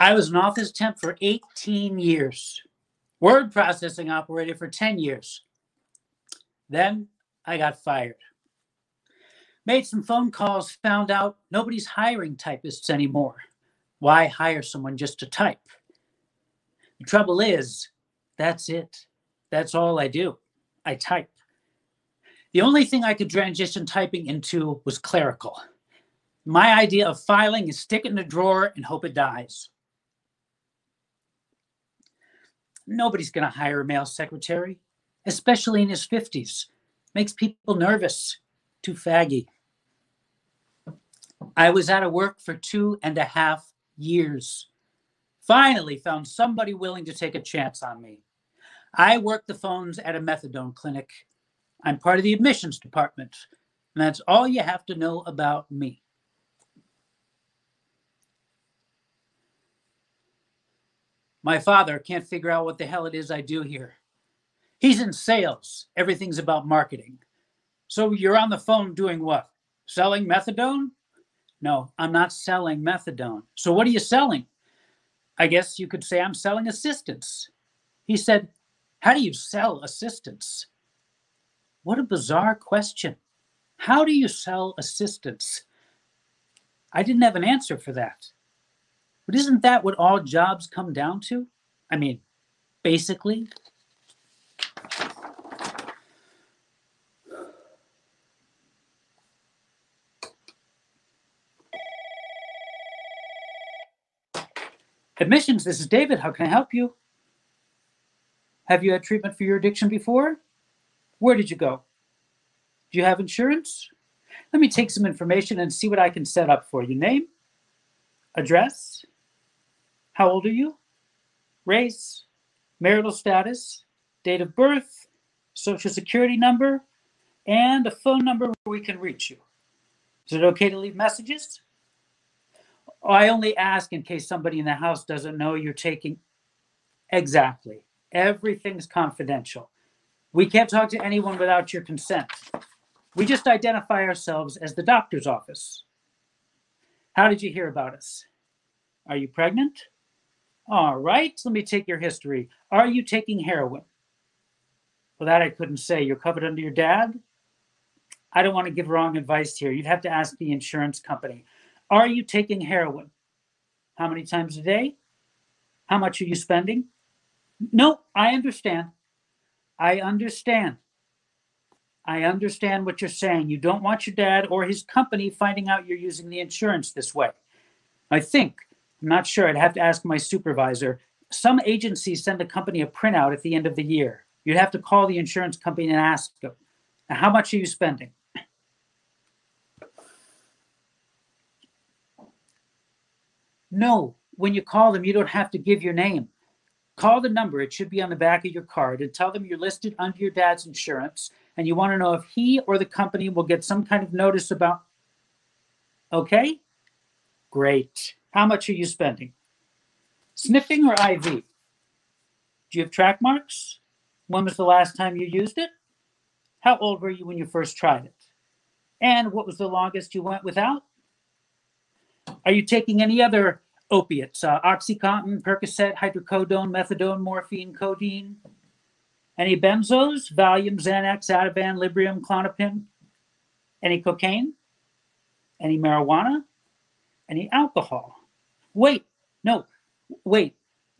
I was an office temp for 18 years. Word processing operator for 10 years. Then I got fired. Made some phone calls, found out nobody's hiring typists anymore. Why hire someone just to type? The trouble is, that's it. That's all I do. I type. The only thing I could transition typing into was clerical. My idea of filing is stick it in a drawer and hope it dies. Nobody's going to hire a male secretary, especially in his 50s. Makes people nervous. Too faggy. I was out of work for 2.5 years. Finally found somebody willing to take a chance on me. I work the phones at a methadone clinic. I'm part of the admissions department, and that's all you have to know about me. My father can't figure out what the hell it is I do here. He's in sales. Everything's about marketing. So you're on the phone doing what? Selling methadone? No, I'm not selling methadone. So what are you selling? I guess you could say I'm selling assistance. He said, how do you sell assistance? What a bizarre question. How do you sell assistance? I didn't have an answer for that. But isn't that what all jobs come down to? I mean, basically. Admissions, this is David. How can I help you? Have you had treatment for your addiction before? Where did you go? Do you have insurance? Let me take some information and see what I can set up for you. Name? Address? How old are you? Race? Marital status? Date of birth? Social security number? And a phone number where we can reach you. Is it okay to leave messages? Oh, I only ask in case somebody in the house doesn't know you're taking... Exactly. Everything's confidential. We can't talk to anyone without your consent. We just identify ourselves as the doctor's office. How did you hear about us? Are you pregnant? All right, let me take your history. Are you taking heroin? Well, that I couldn't say. You're covered under your dad? I don't want to give wrong advice here. You'd have to ask the insurance company. Are you taking heroin? How many times a day? How much are you spending? No, I understand. I understand. I understand what you're saying. You don't want your dad or his company finding out you're using the insurance this way. I'm not sure. I'd have to ask my supervisor. Some agencies send the company a printout at the end of the year. You'd have to call the insurance company and ask them, how much are you spending? No, when you call them, you don't have to give your name. Call the number. It should be on the back of your card and tell them you're listed under your dad's insurance and you want to know if he or the company will get some kind of notice about... Okay? Great. How much are you spending? Sniffing or IV? Do you have track marks? When was the last time you used it? How old were you when you first tried it? And what was the longest you went without? Are you taking any other opiates? Oxycontin, Percocet, hydrocodone, methadone, morphine, codeine? Any benzos? Valium, Xanax, Ativan, Librium, Klonopin? Any cocaine? Any marijuana? Any alcohol? Wait.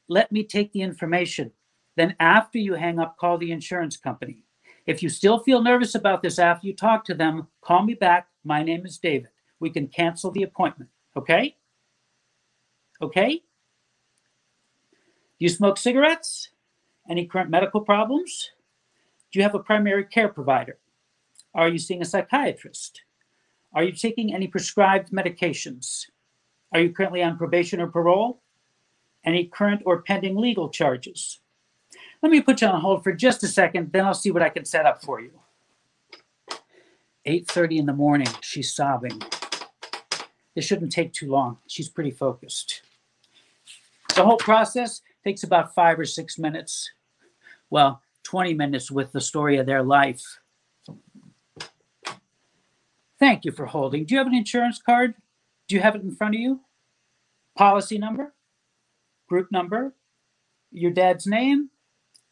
Let me take the information. Then after you hang up, call the insurance company. If you still feel nervous about this after you talk to them, call me back. My name is David. We can cancel the appointment. Okay? Okay? Do you smoke cigarettes? Any current medical problems? Do you have a primary care provider? Are you seeing a psychiatrist? Are you taking any prescribed medications? Are you currently on probation or parole? Any current or pending legal charges? Let me put you on hold for just a second, then I'll see what I can set up for you. 8:30 in the morning, she's sobbing. This shouldn't take too long. She's pretty focused. The whole process takes about 5 or 6 minutes. Well, 20 minutes with the story of their life. Thank you for holding. Do you have an insurance card? Do you have it in front of you? Policy number? group number, your dad's name,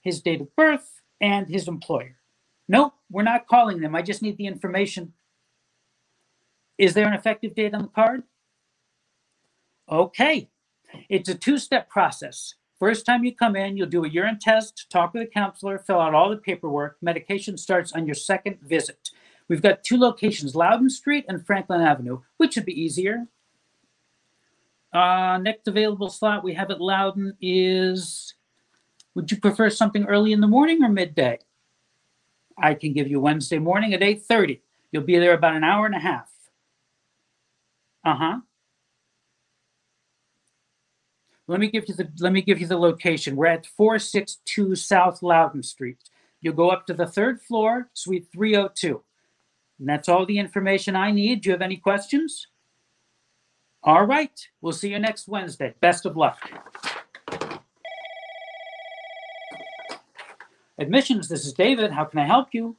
his date of birth, and his employer. Nope, we're not calling them. I just need the information. Is there an effective date on the card? Okay. It's a two-step process. First time you come in, you'll do a urine test, talk with a counselor, fill out all the paperwork. Medication starts on your second visit. We've got 2 locations, Loudon Street and Franklin Avenue, which would be easier. Next available slot we have at Loudon is, would you prefer something early in the morning or midday? I can give you Wednesday morning at 8:30. You'll be there about an hour and a half. Let me give you the location. We're at 462 South Loudon Street. You'll go up to the 3rd floor, suite 302. And that's all the information I need. Do you have any questions? All right. We'll see you next Wednesday. Best of luck. Admissions, this is David. How can I help you?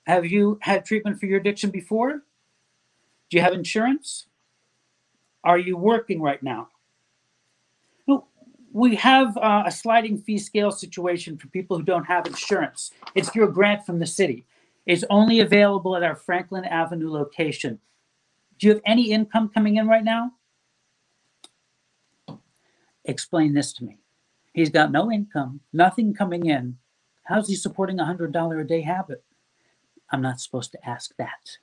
Have you had treatment for your addiction before? Do you have insurance? Are you working right now? No, we have a sliding fee scale situation for people who don't have insurance. It's through a grant from the city. It's only available at our Franklin Avenue location. Do you have any income coming in right now? Explain this to me. He's got no income, nothing coming in. How's he supporting a $100 a day habit? I'm not supposed to ask that.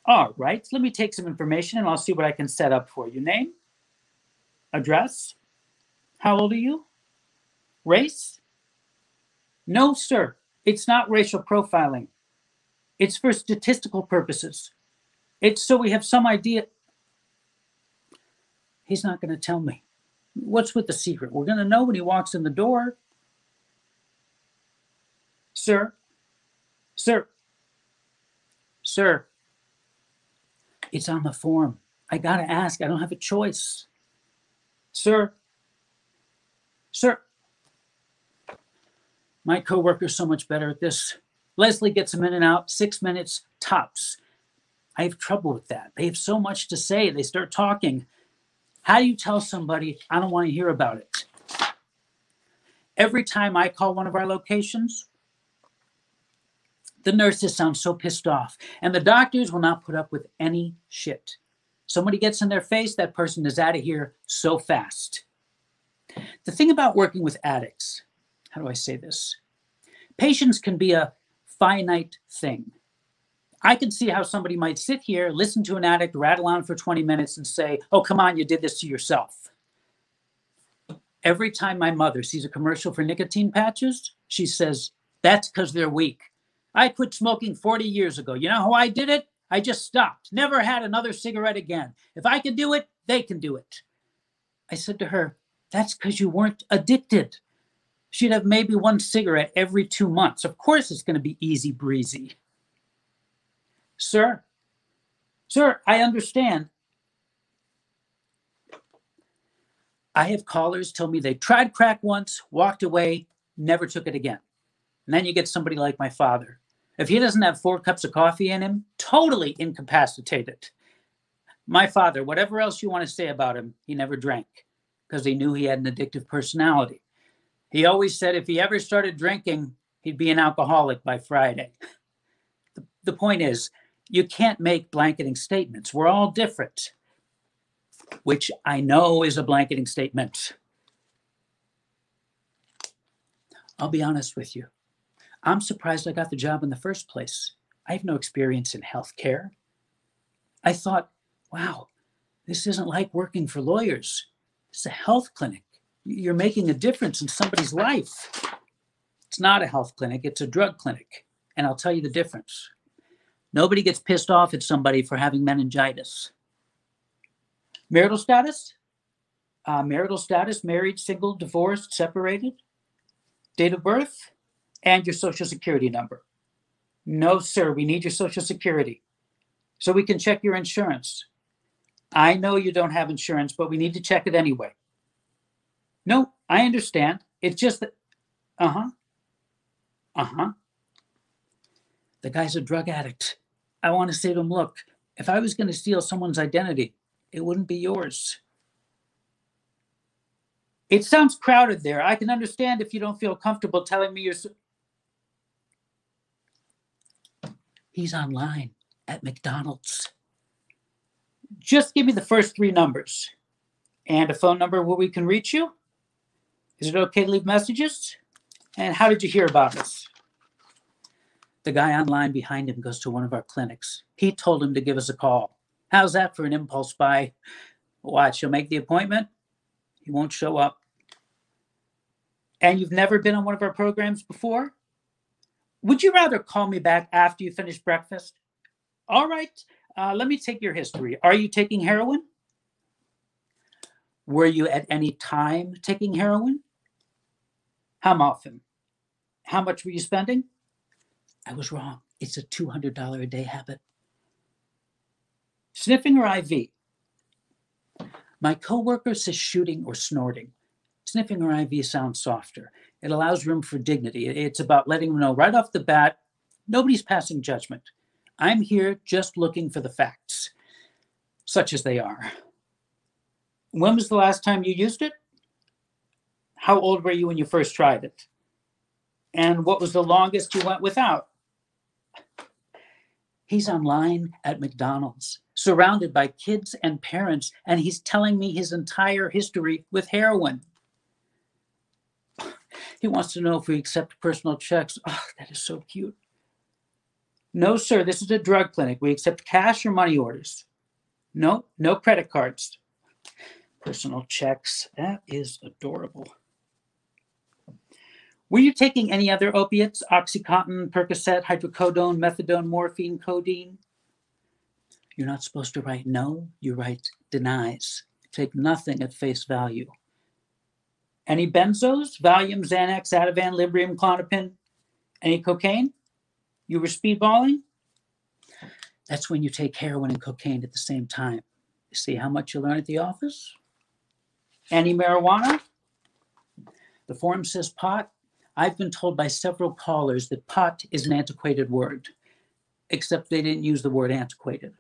All right, let me take some information and I'll see what I can set up for you. Name? Address? How old are you? Race? No, sir. It's not racial profiling. It's for statistical purposes. It's so we have some idea. He's not going to tell me. What's with the secret? We're going to know when he walks in the door. Sir? Sir? Sir? It's on the form. I got to ask. I don't have a choice. Sir? Sir? My coworker's so much better at this. Leslie gets him in and out, 6 minutes tops. I have trouble with that. They have so much to say. They start talking. How do you tell somebody, I don't want to hear about it? Every time I call one of our locations, the nurses sound so pissed off, and the doctors will not put up with any shit. Somebody gets in their face, that person is out of here so fast. The thing about working with addicts, how do I say this? Patience can be a finite thing. I can see how somebody might sit here, listen to an addict, rattle on for 20 minutes and say, oh, come on, you did this to yourself. Every time my mother sees a commercial for nicotine patches, she says, that's because they're weak. I quit smoking 40 years ago. You know how I did it? I just stopped. Never had another cigarette again. If I can do it, they can do it. I said to her, that's because you weren't addicted. She'd have maybe 1 cigarette every 2 months. Of course it's going to be easy breezy. Sir, I understand. I have callers tell me they tried crack once, walked away, never took it again. And then you get somebody like my father. If he doesn't have 4 cups of coffee in him, totally incapacitated. My father, whatever else you want to say about him, he never drank because he knew he had an addictive personality. He always said if he ever started drinking, he'd be an alcoholic by Friday. The point is, you can't make blanketing statements. We're all different, which I know is a blanketing statement. I'll be honest with you. I'm surprised I got the job in the first place. I have no experience in healthcare. I thought, wow, this isn't like working for lawyers. It's a health clinic. You're making a difference in somebody's life. It's not a health clinic, it's a drug clinic. And I'll tell you the difference. Nobody gets pissed off at somebody for having meningitis. Marital status? Married, single, divorced, separated. Date of birth? And your social security number. No, sir, we need your social security so we can check your insurance. I know you don't have insurance, but we need to check it anyway. No, I understand. It's just that, The guy's a drug addict. I want to say to him, look, if I was going to steal someone's identity, it wouldn't be yours. It sounds crowded there. I can understand if you don't feel comfortable telling me He's online at McDonald's. Just give me the first 3 numbers. And a phone number where we can reach you? Is it okay to leave messages? And how did you hear about us? The guy online behind him goes to one of our clinics. He told him to give us a call. How's that for an impulse buy? Watch, you'll make the appointment. He won't show up. And you've never been on one of our programs before? Would you rather call me back after you finish breakfast? All right, let me take your history. Are you taking heroin? Were you at any time taking heroin? How often? How much were you spending? I was wrong. It's a $200 a day habit. Sniffing or IV? My coworker says shooting or snorting. Sniffing or IV sounds softer. It allows room for dignity. It's about letting them know right off the bat, nobody's passing judgment. I'm here just looking for the facts, such as they are. When was the last time you used it? How old were you when you first tried it? And what was the longest you went without? He's online at McDonald's, surrounded by kids and parents, and he's telling me his entire history with heroin. He wants to know if we accept personal checks. Oh, that is so cute. No, sir, this is a drug clinic. We accept cash or money orders. No, no credit cards. Personal checks. That is adorable. Were you taking any other opiates? Oxycontin, Percocet, hydrocodone, methadone, morphine, codeine? You're not supposed to write no. You write denies. Take nothing at face value. Any benzos? Valium, Xanax, Ativan, Librium, Klonopin? Any cocaine? You were speedballing? That's when you take heroin and cocaine at the same time. You see how much you learn at the office? Any marijuana? The form says pot. I've been told by several callers that pot is an antiquated word, except they didn't use the word antiquated.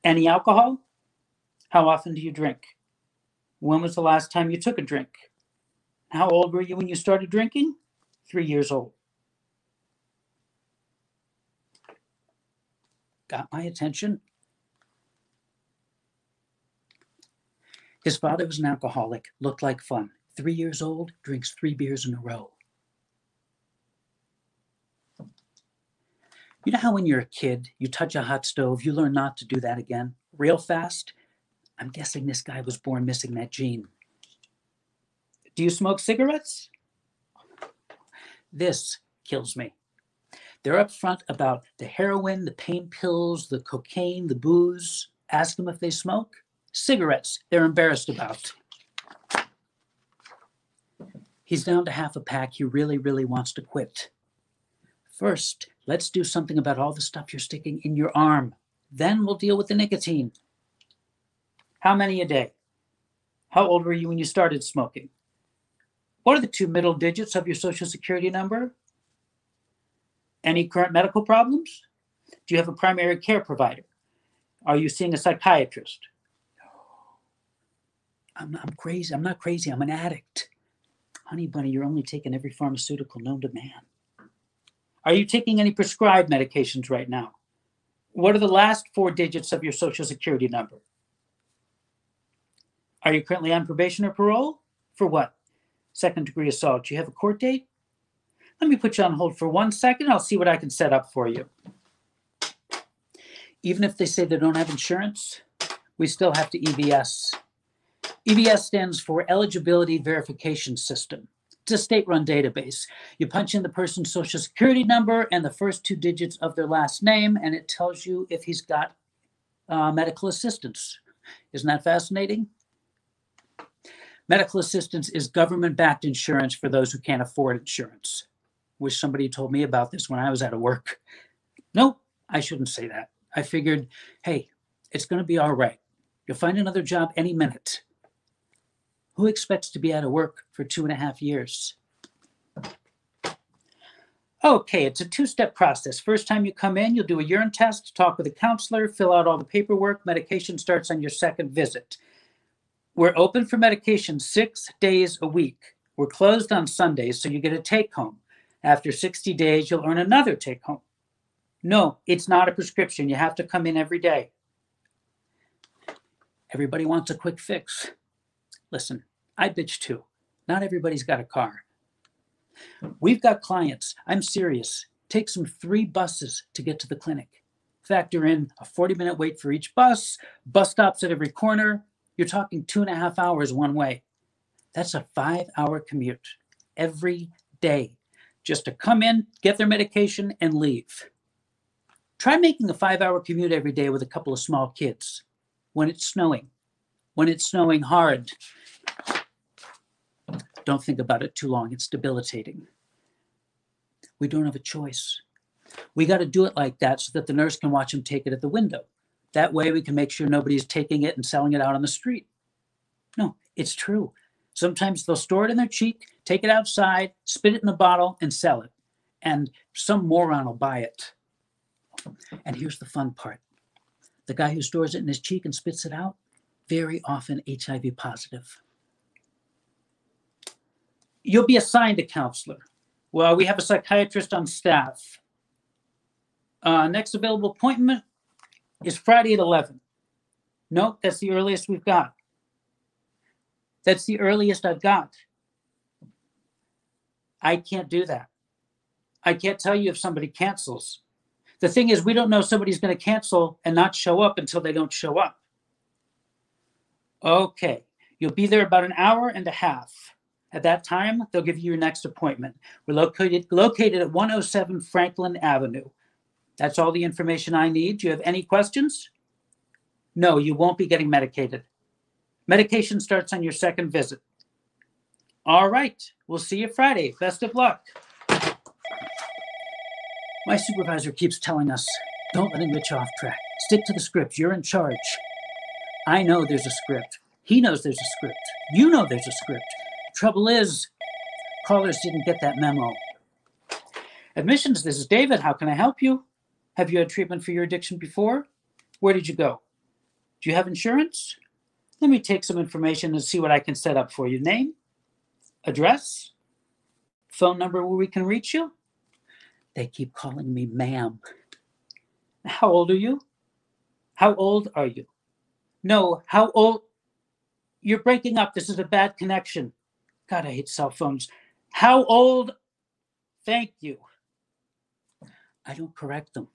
Any alcohol? How often do you drink? When was the last time you took a drink? How old were you when you started drinking? 3 years old. Got my attention. His father was an alcoholic, looked like fun. 3 years old, drinks 3 beers in a row. You know how when you're a kid, you touch a hot stove, you learn not to do that again, real fast? I'm guessing this guy was born missing that gene. Do you smoke cigarettes? This kills me. They're upfront about the heroin, the pain pills, the cocaine, the booze. Ask them if they smoke. Cigarettes, they're embarrassed about. He's down to half a pack. He really, really wants to quit. First, let's do something about all the stuff you're sticking in your arm. Then we'll deal with the nicotine. How many a day? How old were you when you started smoking? What are the 2 middle digits of your Social Security number? Any current medical problems? Do you have a primary care provider? Are you seeing a psychiatrist? I'm crazy. I'm not crazy. I'm an addict. Honey bunny, you're only taking every pharmaceutical known to man. Are you taking any prescribed medications right now? What are the last 4 digits of your Social Security number? Are you currently on probation or parole? For what? 2nd-degree assault. Do you have a court date? Let me put you on hold for 1 second. I'll see what I can set up for you. Even if they say they don't have insurance, we still have to EVS. EVS stands for Eligibility Verification System. It's a state-run database. You punch in the person's Social Security number and the first 2 digits of their last name, and it tells you if he's got medical assistance. Isn't that fascinating? Medical assistance is government-backed insurance for those who can't afford insurance. Wish somebody told me about this when I was out of work. Nope, I shouldn't say that. I figured, hey, it's going to be all right. You'll find another job any minute. Who expects to be out of work for 2.5 years? Okay, it's a 2-step process. First time you come in, you'll do a urine test, talk with a counselor, fill out all the paperwork. Medication starts on your 2nd visit. We're open for medication 6 days a week. We're closed on Sundays, so you get a take-home. After 60 days, you'll earn another take-home. No, it's not a prescription. You have to come in every day. Everybody wants a quick fix. Listen, I bitch too. Not everybody's got a car. We've got clients. I'm serious. Takes them 3 buses to get to the clinic. Factor in a 40-minute wait for each bus stops at every corner. You're talking 2.5 hours one way. That's a 5-hour commute every day just to come in, get their medication, and leave. Try making a 5-hour commute every day with a couple of small kids when it's snowing hard. Don't think about it too long. It's debilitating. We don't have a choice. We got to do it like that so that the nurse can watch them take it at the window. That way we can make sure nobody's taking it and selling it out on the street. No, it's true. Sometimes they'll store it in their cheek, take it outside, spit it in a bottle, and sell it. And some moron will buy it. And here's the fun part. The guy who stores it in his cheek and spits it out, very often HIV positive. You'll be assigned a counselor. Well, we have a psychiatrist on staff. Next available appointment is Friday at 11. No, that's the earliest we've got. That's the earliest I've got. I can't do that. I can't tell you if somebody cancels. The thing is, we don't know somebody's going to cancel and not show up until they don't show up. Okay, you'll be there about an hour and a half. At that time, they'll give you your next appointment. We're located at 107 Franklin Avenue. That's all the information I need. Do you have any questions? No, you won't be getting medicated. Medication starts on your second visit. All right, we'll see you Friday. Best of luck. My supervisor keeps telling us, don't let him get you off track. Stick to the script. You're in charge. I know there's a script. He knows there's a script. You know there's a script. Trouble is, callers didn't get that memo. Admissions, this is David. How can I help you? Have you had treatment for your addiction before? Where did you go? Do you have insurance? Let me take some information and see what I can set up for you. Name? Address? Phone number where we can reach you? They keep calling me ma'am. How old are you? How old are you? No, how old? You're breaking up. This is a bad connection. God, I hate cell phones. How old? Thank you. I don't correct them.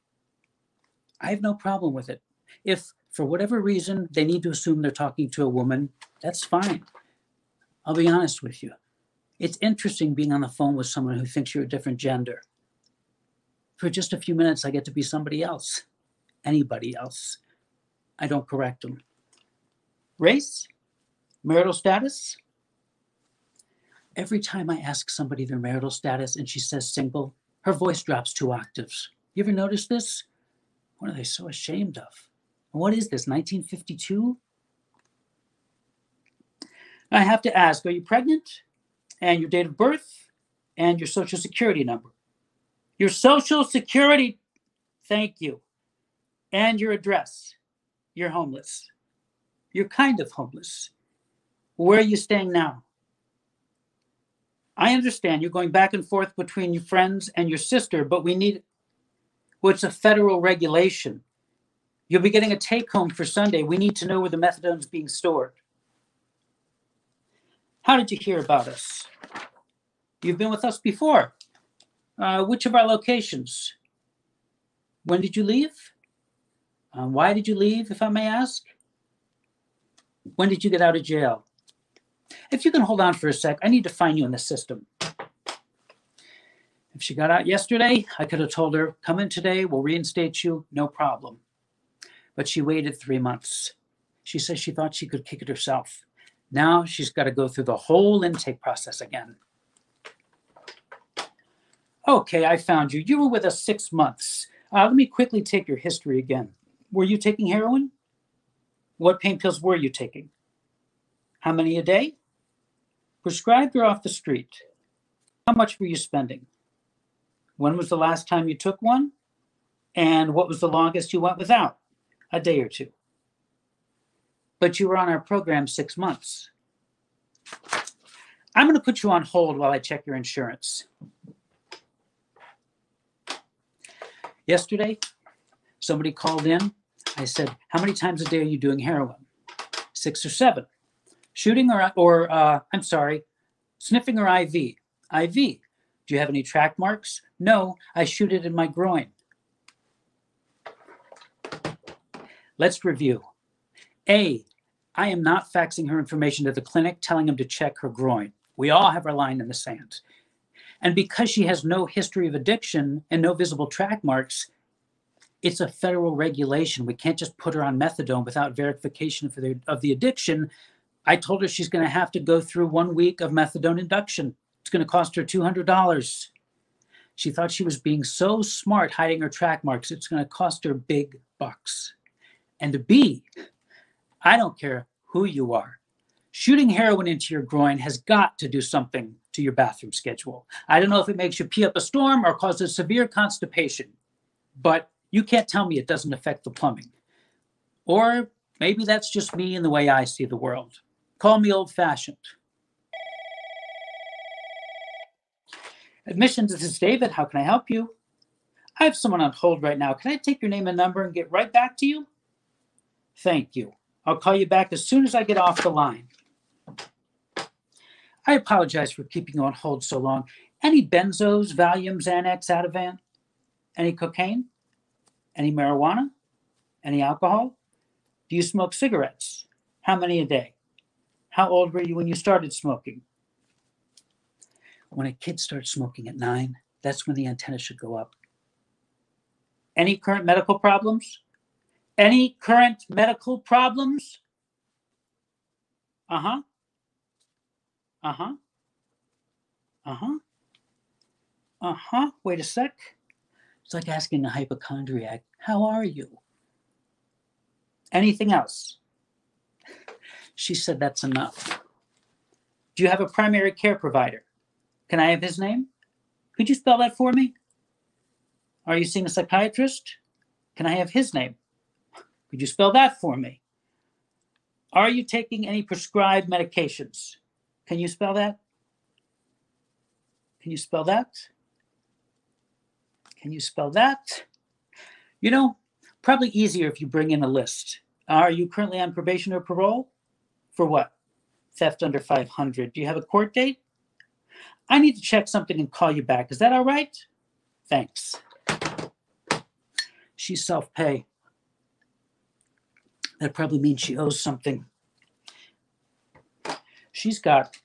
I have no problem with it. If, for whatever reason, they need to assume they're talking to a woman, that's fine. I'll be honest with you. It's interesting being on the phone with someone who thinks you're a different gender. For just a few minutes, I get to be somebody else. Anybody else. I don't correct them. Race? Marital status? Every time I ask somebody their marital status and she says single, her voice drops 2 octaves. You ever notice this? What are they so ashamed of? What is this, 1952? I have to ask, are you pregnant? And your date of birth? And your social security number? Your social security, thank you. And your address. You're homeless. You're kind of homeless. Where are you staying now? I understand you're going back and forth between your friends and your sister, but we need, well, it's a federal regulation. You'll be getting a take-home for Sunday. We need to know where the methadone is being stored. How did you hear about us? You've been with us before. Which of our locations? When did you leave? Why did you leave, if I may ask? When did you get out of jail? If you can hold on for a sec, I need to find you in the system. If she got out yesterday, I could have told her, come in today, we'll reinstate you, no problem. But she waited 3 months. She says she thought she could kick it herself. Now she's got to go through the whole intake process again. Okay, I found you. You were with us 6 months. Let me quickly take your history again. Were you taking heroin? What pain pills were you taking? How many a day? Prescribed or off the street? How much were you spending? When was the last time you took one? And what was the longest you went without? A day or two. but you were on our program 6 months. I'm going to put you on hold while I check your insurance. Yesterday, somebody called in. I said, how many times a day are you doing heroin? 6 or 7. Shooting sniffing or IV? IV. Do you have any track marks? No, I shoot it in my groin. Let's review. A, I am not faxing her information to the clinic telling them to check her groin. We all have our line in the sand. And because she has no history of addiction and no visible track marks, it's a federal regulation. We can't just put her on methadone without verification of the addiction. I told her she's going to have to go through 1 week of methadone induction. It's going to cost her $200. She thought she was being so smart hiding her track marks. It's going to cost her big bucks. And B, I don't care who you are. Shooting heroin into your groin has got to do something to your bathroom schedule. I don't know if it makes you pee up a storm or causes severe constipation, but you can't tell me it doesn't affect the plumbing. Or maybe that's just me and the way I see the world. Call me old-fashioned. Admissions, this is David. How can I help you? I have someone on hold right now. Can I take your name and number and get right back to you? Thank you. I'll call you back as soon as I get off the line. I apologize for keeping you on hold so long. Any benzos, Valiums, Xanax, Ativan? Any cocaine? Any marijuana? Any alcohol? Do you smoke cigarettes? How many a day? How old were you when you started smoking? When a kid starts smoking at 9, that's when the antenna should go up. Any current medical problems? Any current medical problems? Uh-huh. Uh-huh. Uh-huh. Uh-huh. Wait a sec. It's like asking a hypochondriac, how are you? Anything else? She said that's enough. Do you have a primary care provider? Can I have his name? Could you spell that for me? Are you seeing a psychiatrist? Can I have his name? Could you spell that for me? Are you taking any prescribed medications? Can you spell that? Can you spell that? Can you spell that? You know, probably easier if you bring in a list. Are you currently on probation or parole? For what? Theft under 500. Do you have a court date? I need to check something and call you back. Is that all right? Thanks. She's self-pay. That probably means she owes something. She's got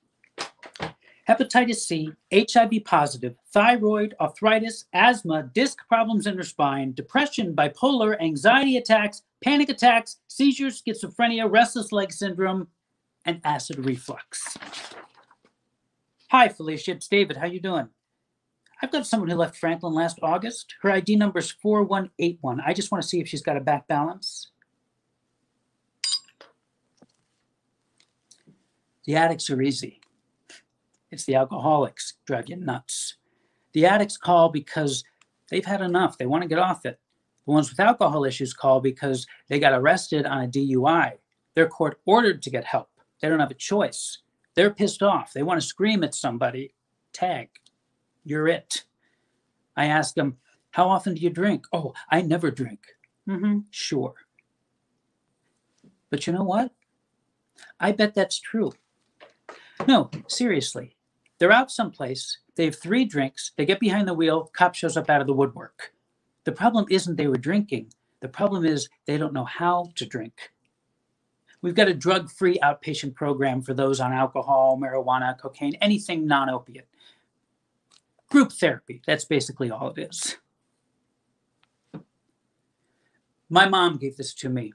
hepatitis C, HIV positive, thyroid, arthritis, asthma, disc problems in her spine, depression, bipolar, anxiety attacks, panic attacks, seizures, schizophrenia, restless leg syndrome, and acid reflux. Hi, Felicia. It's David. How you doing? I've got someone who left Franklin last August. Her ID number is 4181. I just want to see if she's got a back balance. The addicts are easy. It's the alcoholics drive you nuts. The addicts call because they've had enough. They want to get off it. The ones with alcohol issues call because they got arrested on a DUI. They're court ordered to get help. They don't have a choice. They're pissed off. They want to scream at somebody. Tag. You're it. I ask them, how often do you drink? Oh, I never drink. Sure. But you know what? I bet that's true. No, seriously. They're out someplace. They have 3 drinks. They get behind the wheel. Cop shows up out of the woodwork. The problem isn't they were drinking. The problem is they don't know how to drink. We've got a drug-free outpatient program for those on alcohol, marijuana, cocaine, anything non-opiate. Group therapy, that's basically all it is. My mom gave this to me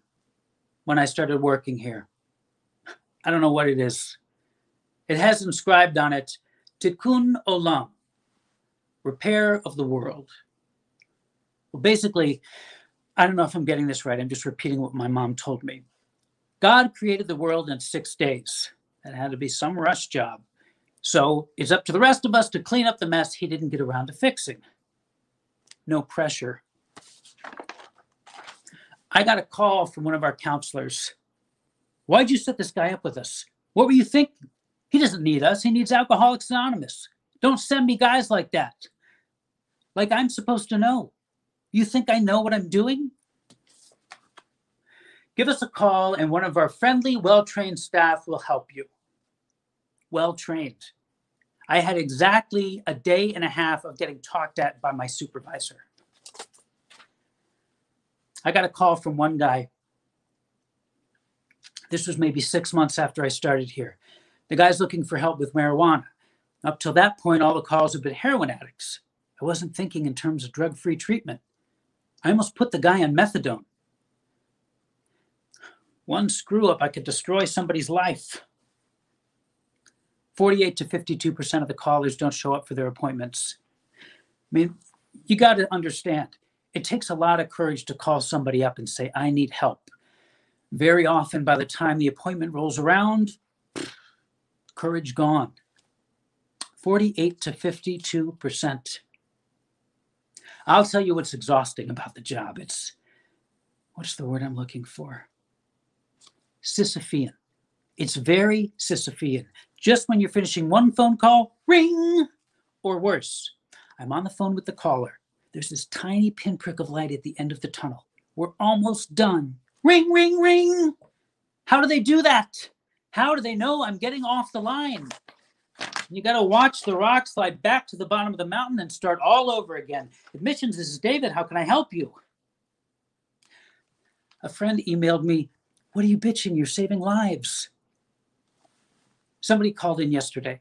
when I started working here. I don't know what it is. It has inscribed on it, Tikkun Olam, repair of the world. Well, basically, I don't know if I'm getting this right. I'm just repeating what my mom told me. God created the world in 6 days. That had to be some rush job. So it's up to the rest of us to clean up the mess he didn't get around to fixing. No pressure. I got a call from one of our counselors. Why'd you set this guy up with us? What were you thinking? He doesn't need us. He needs Alcoholics Anonymous. Don't send me guys like that. Like I'm supposed to know. You think I know what I'm doing? Give us a call and one of our friendly, well-trained staff will help you. Well-trained. I had exactly a day and a half of getting talked at by my supervisor. I got a call from one guy. This was maybe 6 months after I started here. The guy's looking for help with marijuana. Up till that point, all the calls have been heroin addicts. I wasn't thinking in terms of drug-free treatment. I almost put the guy on methadone. One screw up, I could destroy somebody's life. 48 to 52% of the callers don't show up for their appointments. I mean, you got to understand, it takes a lot of courage to call somebody up and say, I need help. Very often, by the time the appointment rolls around, courage gone. 48 to 52%. I'll tell you what's exhausting about the job. It's, what's the word I'm looking for? Sisyphean. It's very Sisyphean. Just when you're finishing one phone call, ring, or worse. I'm on the phone with the caller. There's this tiny pinprick of light at the end of the tunnel. We're almost done. Ring, ring, ring. How do they do that? How do they know I'm getting off the line? You got to watch the rock slide back to the bottom of the mountain and start all over again. Admissions, this is David. How can I help you? A friend emailed me, what are you bitching? You're saving lives. Somebody called in yesterday.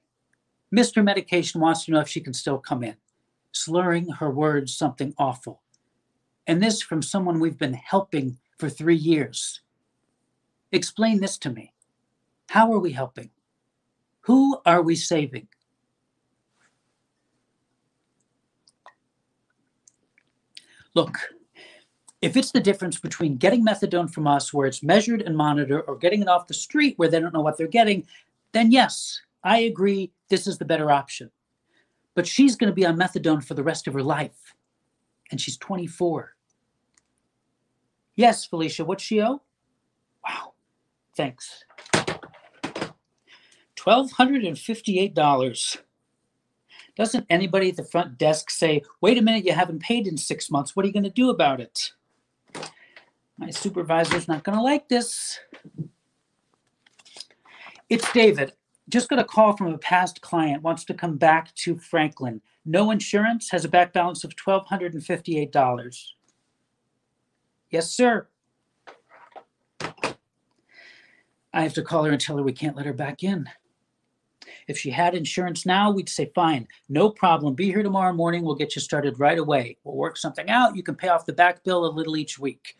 Mr. Medication wants to know if she can still come in. Slurring her words something awful. And this from someone we've been helping for 3 years. Explain this to me. How are we helping? Who are we saving? Look, if it's the difference between getting methadone from us where it's measured and monitored or getting it off the street where they don't know what they're getting, then yes, I agree this is the better option. But she's going to be on methadone for the rest of her life. And she's 24. Yes, Felicia, what's she owe? Wow, thanks. $1,258. Doesn't anybody at the front desk say, wait a minute, you haven't paid in 6 months. What are you going to do about it? My supervisor's not going to like this. It's David. Just got a call from a past client, wants to come back to Franklin. No insurance, has a back balance of $1,258. Yes, sir. I have to call her and tell her we can't let her back in. If she had insurance now, we'd say, fine, no problem. Be here tomorrow morning. We'll get you started right away. We'll work something out. You can pay off the back bill a little each week.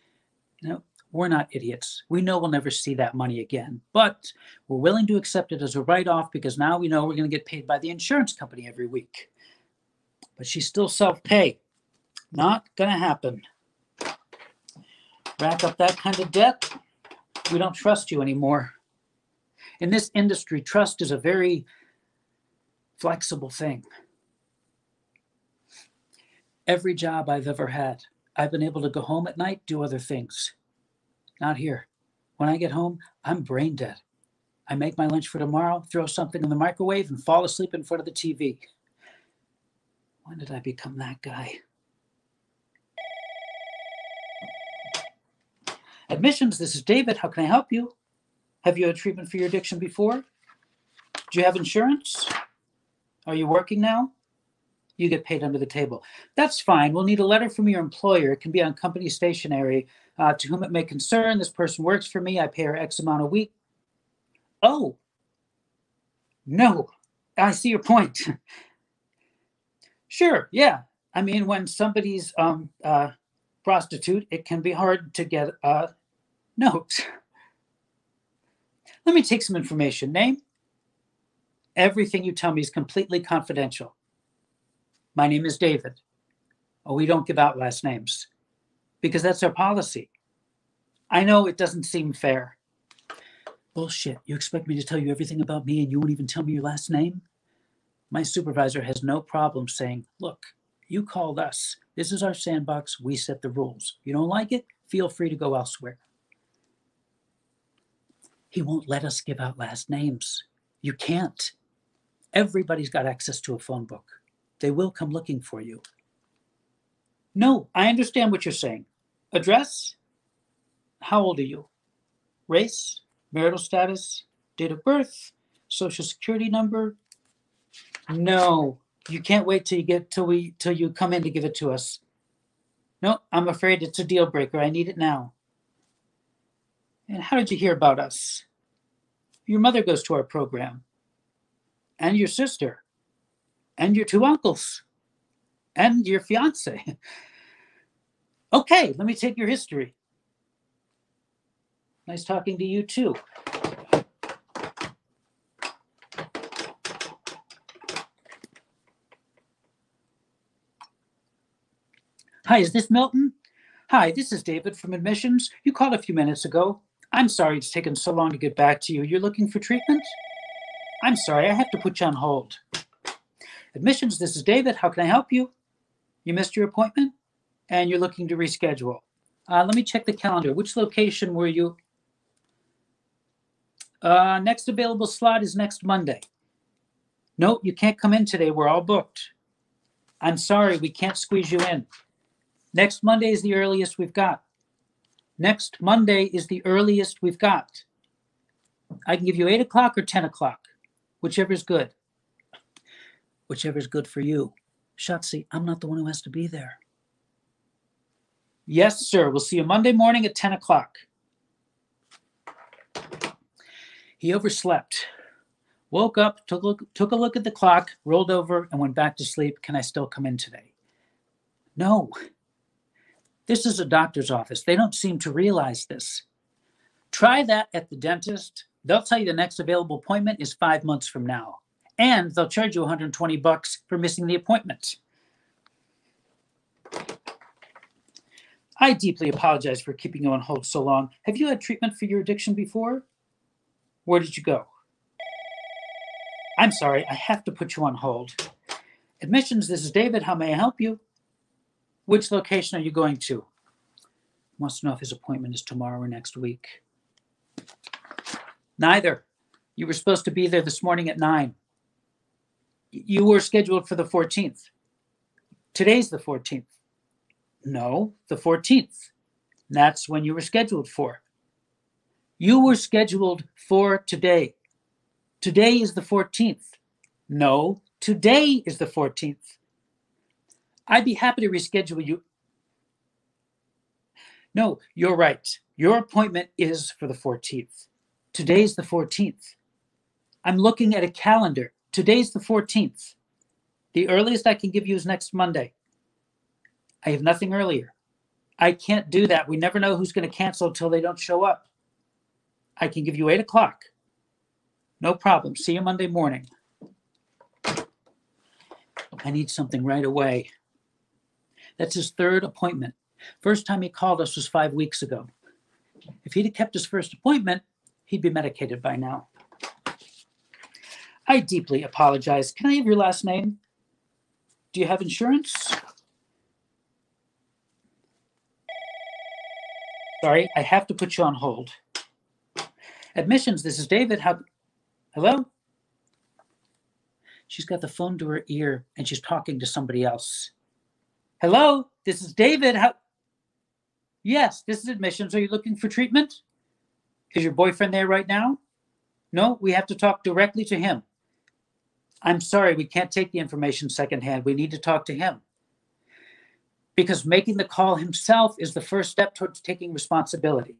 You know, we're not idiots. We know we'll never see that money again, but we're willing to accept it as a write-off because now we know we're going to get paid by the insurance company every week. But she's still self-pay. Not going to happen. Rack up that kind of debt, we don't trust you anymore. In this industry, trust is a very flexible thing. Every job I've ever had, I've been able to go home at night, do other things. Not here. When I get home, I'm brain dead. I make my lunch for tomorrow, throw something in the microwave, and fall asleep in front of the TV. When did I become that guy? Admissions, this is David. How can I help you? Have you had treatment for your addiction before? Do you have insurance? Are you working now? You get paid under the table. That's fine. We'll need a letter from your employer. It can be on company stationery. To whom it may concern, this person works for me. I pay her X amount a week. Oh, no. I see your point. Sure, yeah. I mean, when somebody's prostitute, it can be hard to get a note. Let me take some information. Name? Everything you tell me is completely confidential. My name is David. Oh, we don't give out last names because that's our policy. I know it doesn't seem fair. Bullshit. You expect me to tell you everything about me and you won't even tell me your last name? My supervisor has no problem saying, look, you called us. This is our sandbox. We set the rules. You don't like it? Feel free to go elsewhere. He won't let us give out last names. You can't. Everybody's got access to a phone book. They will come looking for you. No, I understand what you're saying. Address? How old are you? Race? Marital status? Date of birth? Social security number? No, you can't wait till you come in to give it to us. No, I'm afraid it's a deal breaker. I need it now. And how did you hear about us? Your mother goes to our program. And your sister. And your two uncles. And your fiance. Okay, let me take your history. Nice talking to you too. Hi, is this Milton? Hi, this is David from admissions. You called a few minutes ago. I'm sorry it's taken so long to get back to you. You're looking for treatment? I'm sorry, I have to put you on hold. Admissions, this is David. How can I help you? You missed your appointment and you're looking to reschedule. Let me check the calendar. Which location were you? Next available slot is next Monday. No, you can't come in today. We're all booked. I'm sorry, we can't squeeze you in. Next Monday is the earliest we've got. Next Monday is the earliest we've got. I can give you 8 o'clock or 10 o'clock, whichever's good. Whichever's good for you. Shotzi, I'm not the one who has to be there. Yes, sir. We'll see you Monday morning at 10 o'clock. He overslept. Woke up, took a look at the clock, rolled over, and went back to sleep. Can I still come in today? No. This is a doctor's office. They don't seem to realize this. Try that at the dentist. They'll tell you the next available appointment is 5 months from now. And they'll charge you $120 for missing the appointment. I deeply apologize for keeping you on hold so long. Have you had treatment for your addiction before? Where did you go? I'm sorry, I have to put you on hold. Admissions, this is David. How may I help you? Which location are you going to? Wants to know if his appointment is tomorrow or next week. Neither. You were supposed to be there this morning at 9. You were scheduled for the 14th. Today's the 14th. No, the 14th. That's when you were scheduled for. You were scheduled for today. Today is the 14th. No, today is the 14th. I'd be happy to reschedule you. No, you're right. Your appointment is for the 14th. Today's the 14th. I'm looking at a calendar. Today's the 14th. The earliest I can give you is next Monday. I have nothing earlier. I can't do that. We never know who's going to cancel until they don't show up. I can give you 8 o'clock. No problem. See you Monday morning. I need something right away. That's his 3rd appointment. First time he called us was 5 weeks ago. If he'd have kept his first appointment, he'd be medicated by now. I deeply apologize. Can I have your last name? Do you have insurance? Sorry, I have to put you on hold. Admissions, this is David. Hello? She's got the phone to her ear and she's talking to somebody else. Hello, this is David. Yes, this is admissions. Are you looking for treatment? Is your boyfriend there right now? No, we have to talk directly to him. I'm sorry, we can't take the information secondhand. We need to talk to him. Because making the call himself is the first step towards taking responsibility.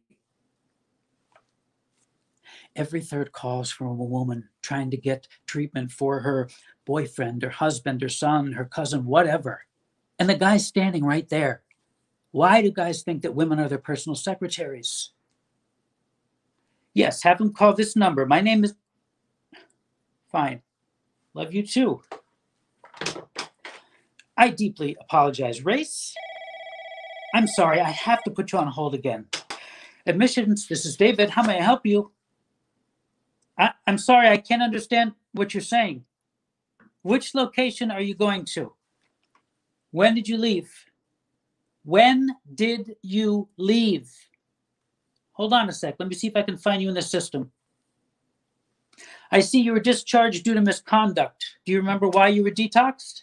Every third call is from a woman trying to get treatment for her boyfriend, her husband, her son, her cousin, whatever. And the guy's standing right there. Why do guys think that women are their personal secretaries? Yes, have him call this number. My name is... Fine. Love you too. I deeply apologize. Race? I'm sorry, I have to put you on hold again. Admissions, this is David. How may I help you? I'm sorry, I can't understand what you're saying. Which location are you going to? When did you leave? When did you leave? Hold on a sec. Let me see if I can find you in the system. I see you were discharged due to misconduct. Do you remember why you were detoxed?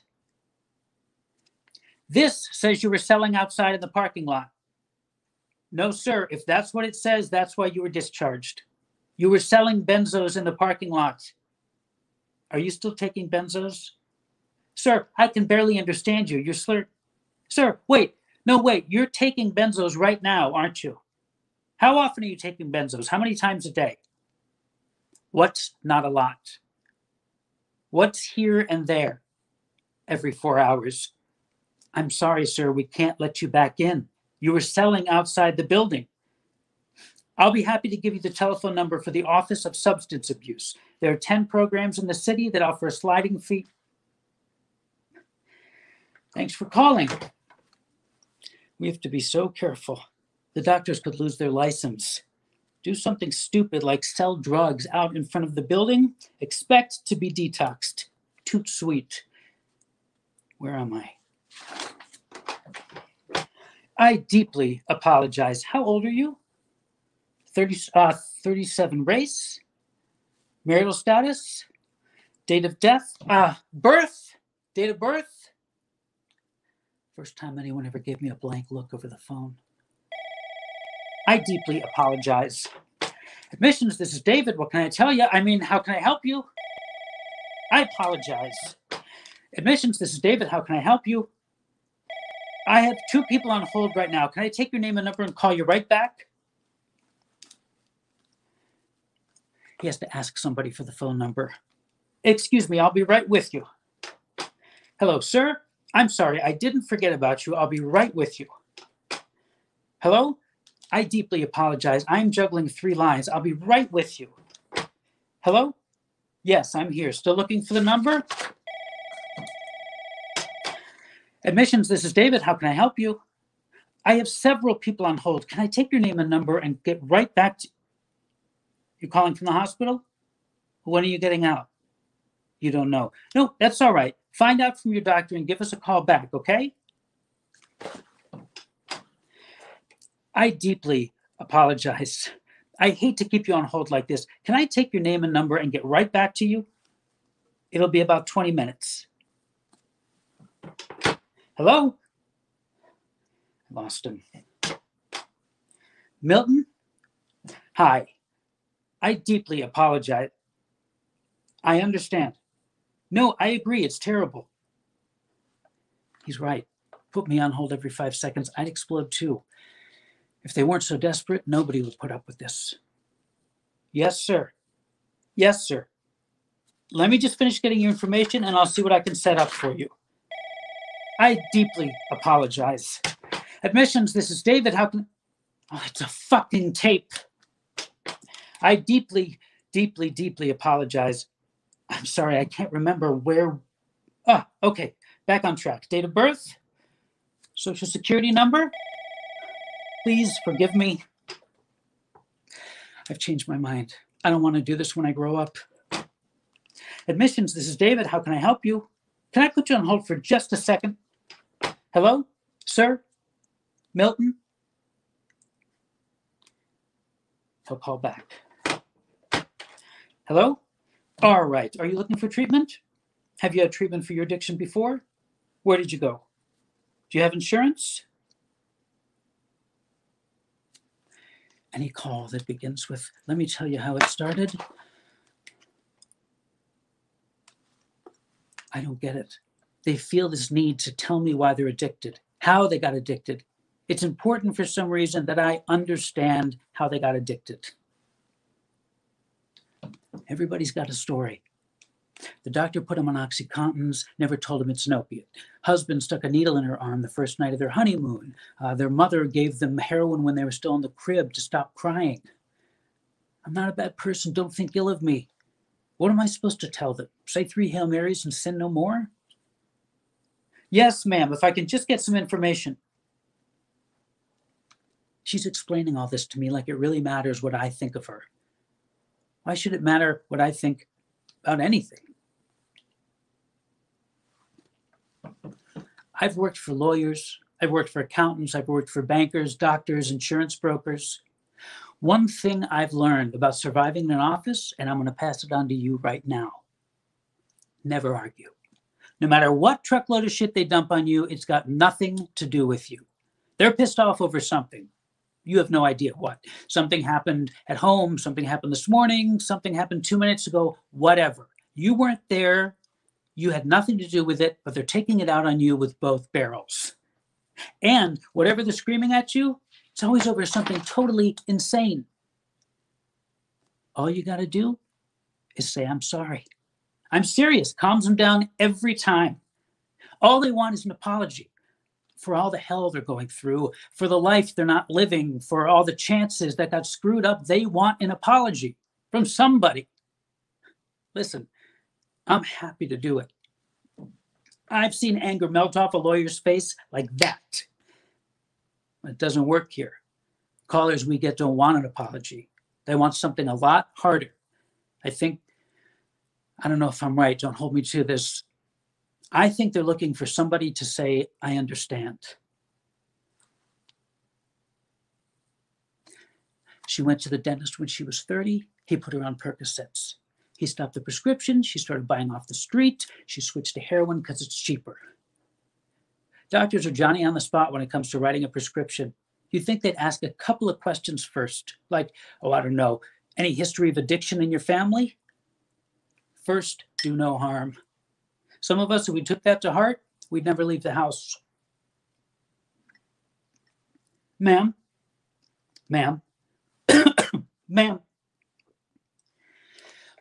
This says you were selling outside in the parking lot. No, sir. If that's what it says, that's why you were discharged. You were selling benzos in the parking lot. Are you still taking benzos? Sir, I can barely understand you. You're slurred. Sir, wait. No, wait. You're taking benzos right now, aren't you? How often are you taking benzos? How many times a day? What's not a lot? What's here and there? Every 4 hours. I'm sorry, sir. We can't let you back in. You were selling outside the building. I'll be happy to give you the telephone number for the Office of Substance Abuse. There are 10 programs in the city that offer a sliding fee. Thanks for calling. We have to be so careful. The doctors could lose their license. Do something stupid like sell drugs out in front of the building. Expect to be detoxed. Toot sweet. Where am I? I deeply apologize. How old are you? 37. Race? Marital status? Date of death? Birth? Date of birth? First time anyone ever gave me a blank look over the phone. I deeply apologize. Admissions, this is David. What can I tell you? How can I help you? I apologize. Admissions, this is David. How can I help you? I have 2 people on hold right now. Can I take your name and number and call you right back? He has to ask somebody for the phone number. Excuse me, I'll be right with you. Hello, sir. I'm sorry, I didn't forget about you. I'll be right with you. Hello? I deeply apologize. I'm juggling 3 lines. I'll be right with you. Hello? Yes, I'm here. Still looking for the number? Admissions, this is David. How can I help you? I have several people on hold. Can I take your name and number and get right back to... You're calling from the hospital? When are you getting out? You don't know. No, that's all right. Find out from your doctor and give us a call back, okay? I deeply apologize. I hate to keep you on hold like this. Can I take your name and number and get right back to you? It'll be about 20 minutes. Hello? I lost him. Milton? Hi. I deeply apologize. I understand. No, I agree. It's terrible. He's right. Put me on hold every 5 seconds. I'd explode too. If they weren't so desperate, nobody would put up with this. Yes, sir. Yes, sir. Let me just finish getting your information and I'll see what I can set up for you. I deeply apologize. Admissions, this is David. How can... Oh, it's a fucking tape. I deeply, deeply, deeply apologize. I'm sorry, I can't remember where... Okay. Back on track. Date of birth? Social security number? Please forgive me. I've changed my mind. I don't want to do this when I grow up. Admissions, this is David. How can I help you? Can I put you on hold for just a second? Hello? Sir? Milton? He'll call back. Hello? All right. Are you looking for treatment? Have you had treatment for your addiction before? Where did you go? Do you have insurance? Any call that begins with, let me tell you how it started. I don't get it. They feel this need to tell me why they're addicted, how they got addicted. It's important for some reason that I understand how they got addicted. Everybody's got a story. The doctor put him on OxyContins, never told him it's an opiate. Husband stuck a needle in her arm the first night of their honeymoon. Their mother gave them heroin when they were still in the crib to stop crying. I'm not a bad person. Don't think ill of me. What am I supposed to tell them? Say 3 Hail Marys and sin no more? Yes, ma'am, if I can just get some information. She's explaining all this to me like it really matters what I think of her. Why should it matter what I think about anything? I've worked for lawyers. I've worked for accountants. I've worked for bankers, doctors, insurance brokers. One thing I've learned about surviving in an office, and I'm going to pass it on to you right now. Never argue. No matter what truckload of shit they dump on you, it's got nothing to do with you. They're pissed off over something. You have no idea what. Something happened at home, something happened this morning, something happened 2 minutes ago, whatever. You weren't there. You had nothing to do with it, but they're taking it out on you with both barrels. And whatever they're screaming at you, it's always over something totally insane. All you got to do is say, I'm sorry. I'm serious. Calms them down every time. All they want is an apology for all the hell they're going through, for the life they're not living, for all the chances that got screwed up. They want an apology from somebody. Listen, I'm happy to do it. I've seen anger melt off a lawyer's face like that. It doesn't work here. Callers we get don't want an apology. They want something a lot harder. I don't know if I'm right, don't hold me to this. I think they're looking for somebody to say, I understand. She went to the dentist when she was 30. He put her on Percocets. He stopped the prescription. She started buying off the street. She switched to heroin because it's cheaper. Doctors are Johnny on the spot when it comes to writing a prescription. You'd think they'd ask a couple of questions first, like, I don't know, any history of addiction in your family? First, do no harm. Some of us, if we took that to heart, we'd never leave the house. Ma'am, ma'am, ma'am.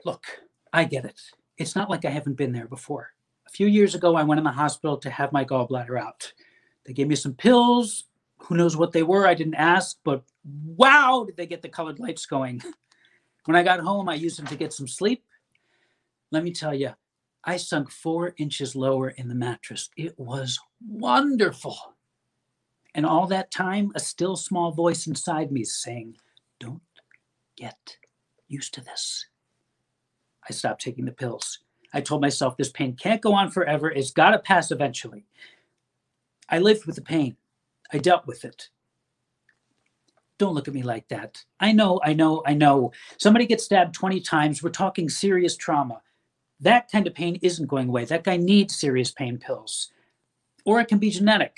Look, I get it. It's not like I haven't been there before. A few years ago, I went in the hospital to have my gallbladder out. They gave me some pills. Who knows what they were? I didn't ask, but wow, did they get the colored lights going. When I got home, I used them to get some sleep. Let me tell you, I sunk 4 inches lower in the mattress. It was wonderful. And all that time, a still small voice inside me is saying, don't get used to this. I stopped taking the pills. I told myself this pain can't go on forever. It's got to pass eventually. I lived with the pain. I dealt with it. Don't look at me like that. I know. Somebody gets stabbed 20 times. We're talking serious trauma. That kind of pain isn't going away. That guy needs serious pain pills. Or it can be genetic.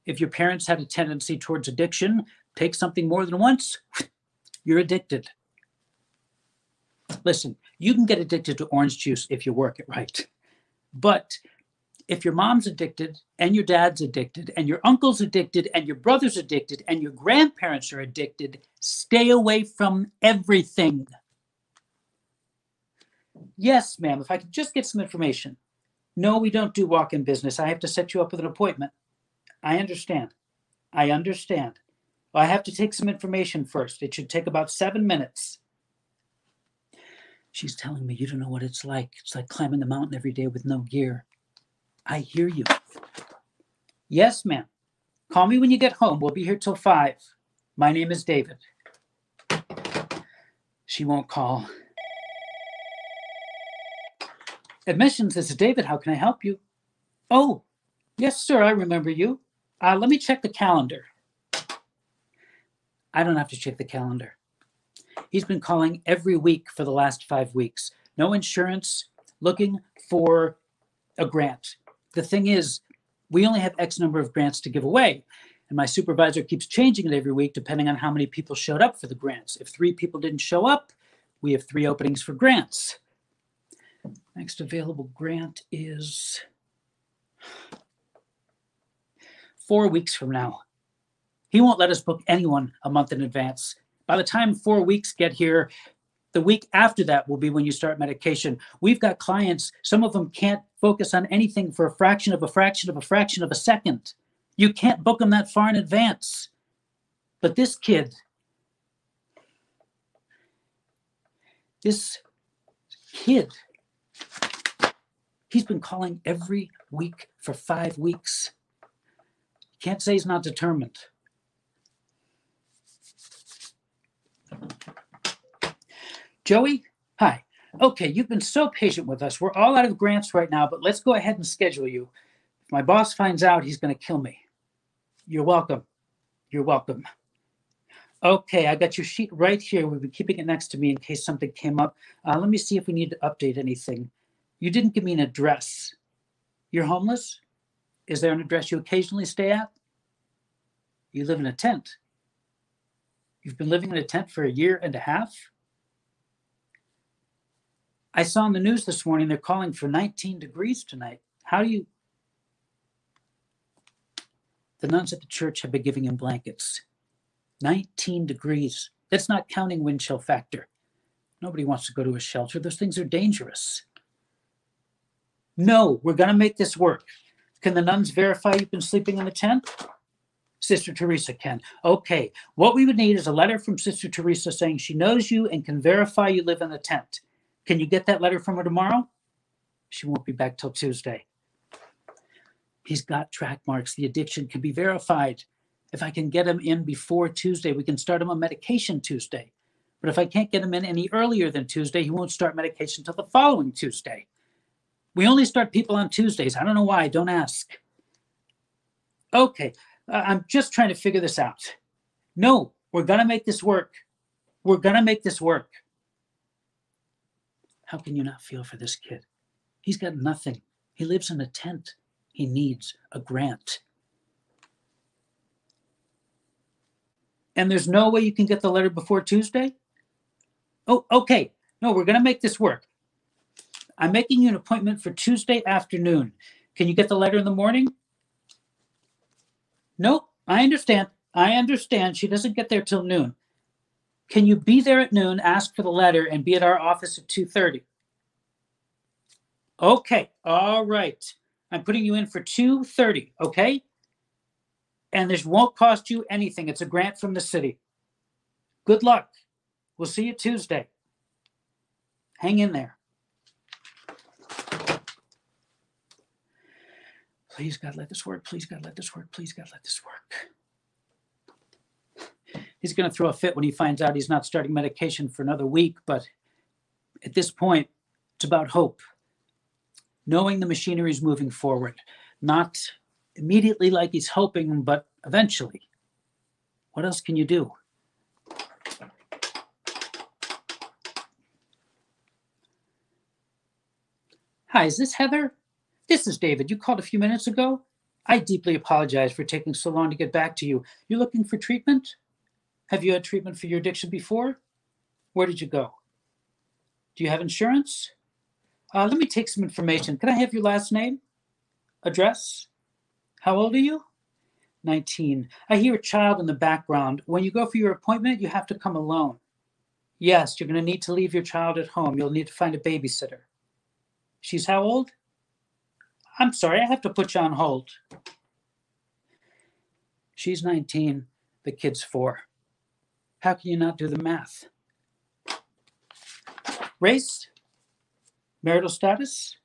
If your parents had a tendency towards addiction, take something more than once, you're addicted. Listen, you can get addicted to orange juice if you work it right. But if your mom's addicted and your dad's addicted and your uncle's addicted and your brother's addicted and your grandparents are addicted, stay away from everything. Yes, ma'am, if I could just get some information. No, we don't do walk-in business. I have to set you up with an appointment. I understand. Well, I have to take some information first. It should take about 7 minutes. She's telling me you don't know what it's like. It's like climbing the mountain every day with no gear. I hear you. Yes, ma'am. Call me when you get home. We'll be here till 5. My name is David. She won't call. Admissions, this is David. How can I help you? Oh, yes, sir. I remember you. Let me check the calendar. I don't have to check the calendar. He's been calling every week for the last 5 weeks. No insurance, looking for a grant. The thing is, we only have X number of grants to give away. And my supervisor keeps changing it every week depending on how many people showed up for the grants. If 3 people didn't show up, we have 3 openings for grants. Next available grant is 4 weeks from now. He won't let us book anyone a month in advance. By the time 4 weeks get here, the week after that will be when you start medication. We've got clients, some of them can't focus on anything for a fraction of a second. You can't book them that far in advance. But this kid, he's been calling every week for 5 weeks. Can't say he's not determined. Joey, hi. Okay, you've been so patient with us. We're all out of grants right now, but let's go ahead and schedule you. If my boss finds out, he's going to kill me. You're welcome. Okay, I got your sheet right here. We've been keeping it next to me in case something came up. Let me see if we need to update anything. You didn't give me an address. You're homeless? Is there an address you occasionally stay at? You live in a tent. You've been living in a tent for a year and a half? I saw on the news this morning they're calling for 19 degrees tonight. How do you... The nuns at the church have been giving him blankets. 19 degrees. That's not counting wind chill factor. Nobody wants to go to a shelter. Those things are dangerous. No, we're going to make this work. Can the nuns verify you've been sleeping in the tent? Sister Teresa can. Okay, what we would need is a letter from Sister Teresa saying she knows you and can verify you live in the tent. Can you get that letter from her tomorrow? She won't be back till Tuesday. He's got track marks. The addiction can be verified. If I can get him in before Tuesday, we can start him on medication Tuesday. But if I can't get him in any earlier than Tuesday, he won't start medication until the following Tuesday. We only start people on Tuesdays. I don't know why. Don't ask. Okay, I'm just trying to figure this out. No, we're going to make this work. We're going to make this work. How can you not feel for this kid? He's got nothing. He lives in a tent. He needs a grant. And there's no way you can get the letter before Tuesday? Oh, okay. No, we're going to make this work. I'm making you an appointment for Tuesday afternoon. Can you get the letter in the morning? Nope, I understand. I understand. She doesn't get there till noon. Can you be there at noon, ask for the letter, and be at our office at 2:30? Okay, all right. I'm putting you in for 2:30, okay? And this won't cost you anything. It's a grant from the city. Good luck. We'll see you Tuesday. Hang in there. Please, God, let this work. Please, God, let this work. Please, God, let this work. He's going to throw a fit when he finds out he's not starting medication for another week, but at this point, it's about hope. Knowing the machinery is moving forward. Not immediately like he's hoping, but eventually. What else can you do? Hi, is this Heather? This is David. You called a few minutes ago? I deeply apologize for taking so long to get back to you. You're looking for treatment? Have you had treatment for your addiction before? Where did you go? Do you have insurance? Let me take some information. Can I have your last name? Address? How old are you? 19. I hear a child in the background. When you go for your appointment, you have to come alone. Yes, you're going to need to leave your child at home. You'll need to find a babysitter. She's how old? I'm sorry, I have to put you on hold. She's 19. The kid's 4. How can you not do the math? Race? Marital status?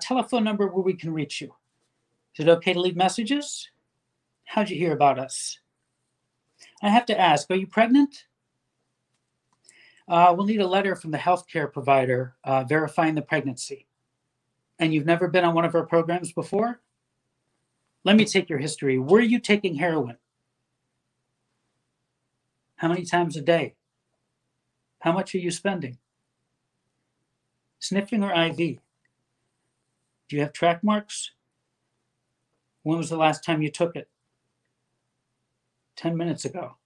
Telephone number where we can reach you. Is it okay to leave messages? How'd you hear about us? I have to ask, are you pregnant? We'll need a letter from the healthcare provider verifying the pregnancy. And you've never been on one of our programs before? Let me take your history. Were you taking heroin? How many times a day? How much are you spending? Sniffing or IV? Do you have track marks? When was the last time you took it? 10 minutes ago.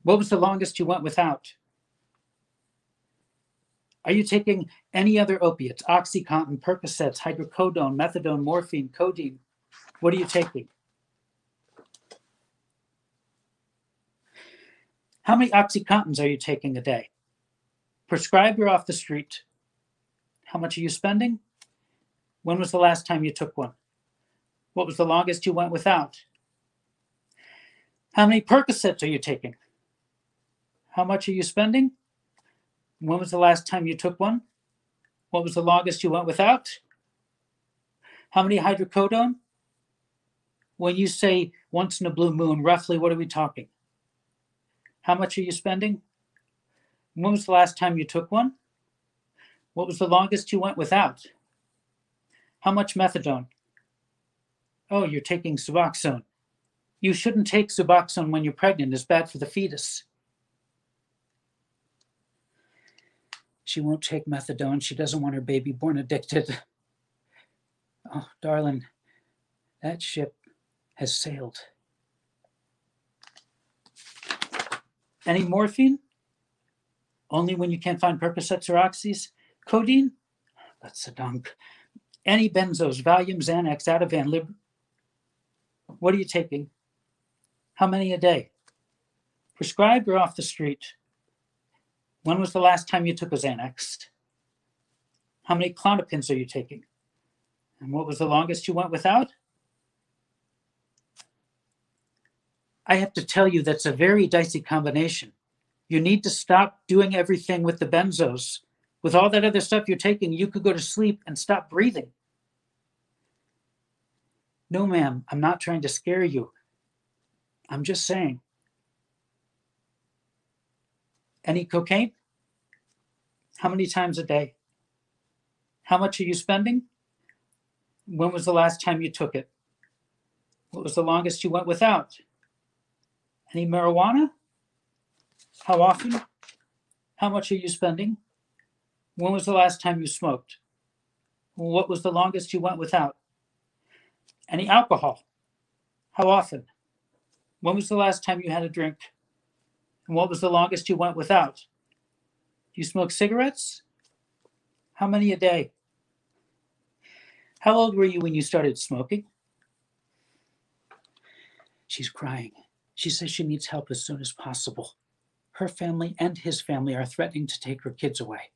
What was the longest you went without? Are you taking any other opiates? Oxycontin, Percocets, hydrocodone, methadone, morphine, codeine? What are you taking? How many Oxycontins are you taking a day? Prescribed or off the street? How much are you spending? When was the last time you took one? What was the longest you went without? How many Percocets are you taking? How much are you spending? When was the last time you took one? What was the longest you went without? How many hydrocodone? When you say once in a blue moon, roughly what are we talking? How much are you spending? When was the last time you took one? What was the longest you went without? How much methadone? Oh, you're taking Suboxone. You shouldn't take Suboxone when you're pregnant. It's bad for the fetus. She won't take methadone. She doesn't want her baby born addicted. Oh, darling, that ship has sailed. Any morphine? Only when you can't find Percocets or Oxys? Codeine? That's a dunk. Any benzos, Valium, Xanax, Ativan, What are you taking? How many a day? Prescribed or off the street? When was the last time you took a Xanax? How many Klonopins are you taking? And what was the longest you went without? I have to tell you, that's a very dicey combination. You need to stop doing everything with the benzos. With all that other stuff you're taking, you could go to sleep and stop breathing. No, ma'am, I'm not trying to scare you. I'm just saying. Any cocaine? How many times a day? How much are you spending? When was the last time you took it? What was the longest you went without? Any marijuana? How often? How much are you spending? When was the last time you smoked? What was the longest you went without? Any alcohol? How often? When was the last time you had a drink? And what was the longest you went without? Do you smoke cigarettes? How many a day? How old were you when you started smoking? She's crying. She says she needs help as soon as possible. Her family and his family are threatening to take her kids away.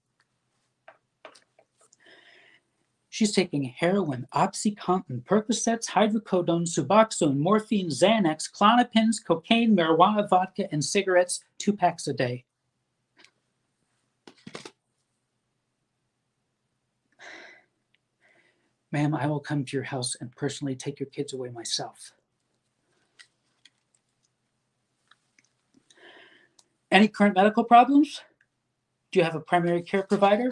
She's taking heroin, OxyContin, Percocets, hydrocodone, Suboxone, morphine, Xanax, Klonopins, cocaine, marijuana, vodka, and cigarettes, 2 packs a day. Ma'am, I will come to your house and personally take your kids away myself. Any current medical problems? Do you have a primary care provider?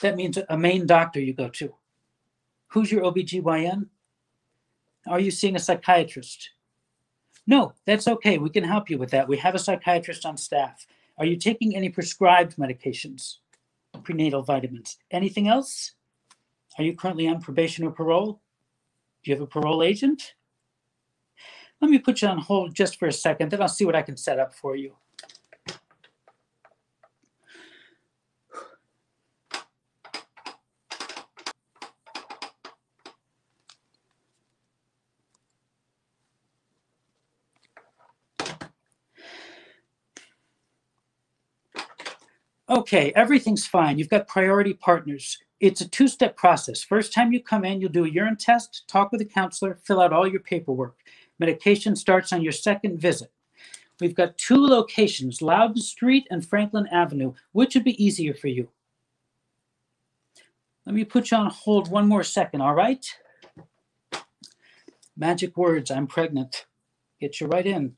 That means a main doctor you go to. Who's your OBGYN? Are you seeing a psychiatrist? No, that's okay. We can help you with that. We have a psychiatrist on staff. Are you taking any prescribed medications? Prenatal vitamins. Anything else? Are you currently on probation or parole? Do you have a parole agent? Let me put you on hold just for a second, then I'll see what I can set up for you. Okay, everything's fine. You've got priority partners. It's a 2-step process. First time you come in, you'll do a urine test, talk with a counselor, fill out all your paperwork. Medication starts on your 2nd visit. We've got 2 locations, Loudon Street and Franklin Avenue. Which would be easier for you? Let me put you on hold one more second, all right? Magic words, I'm pregnant. Get you right in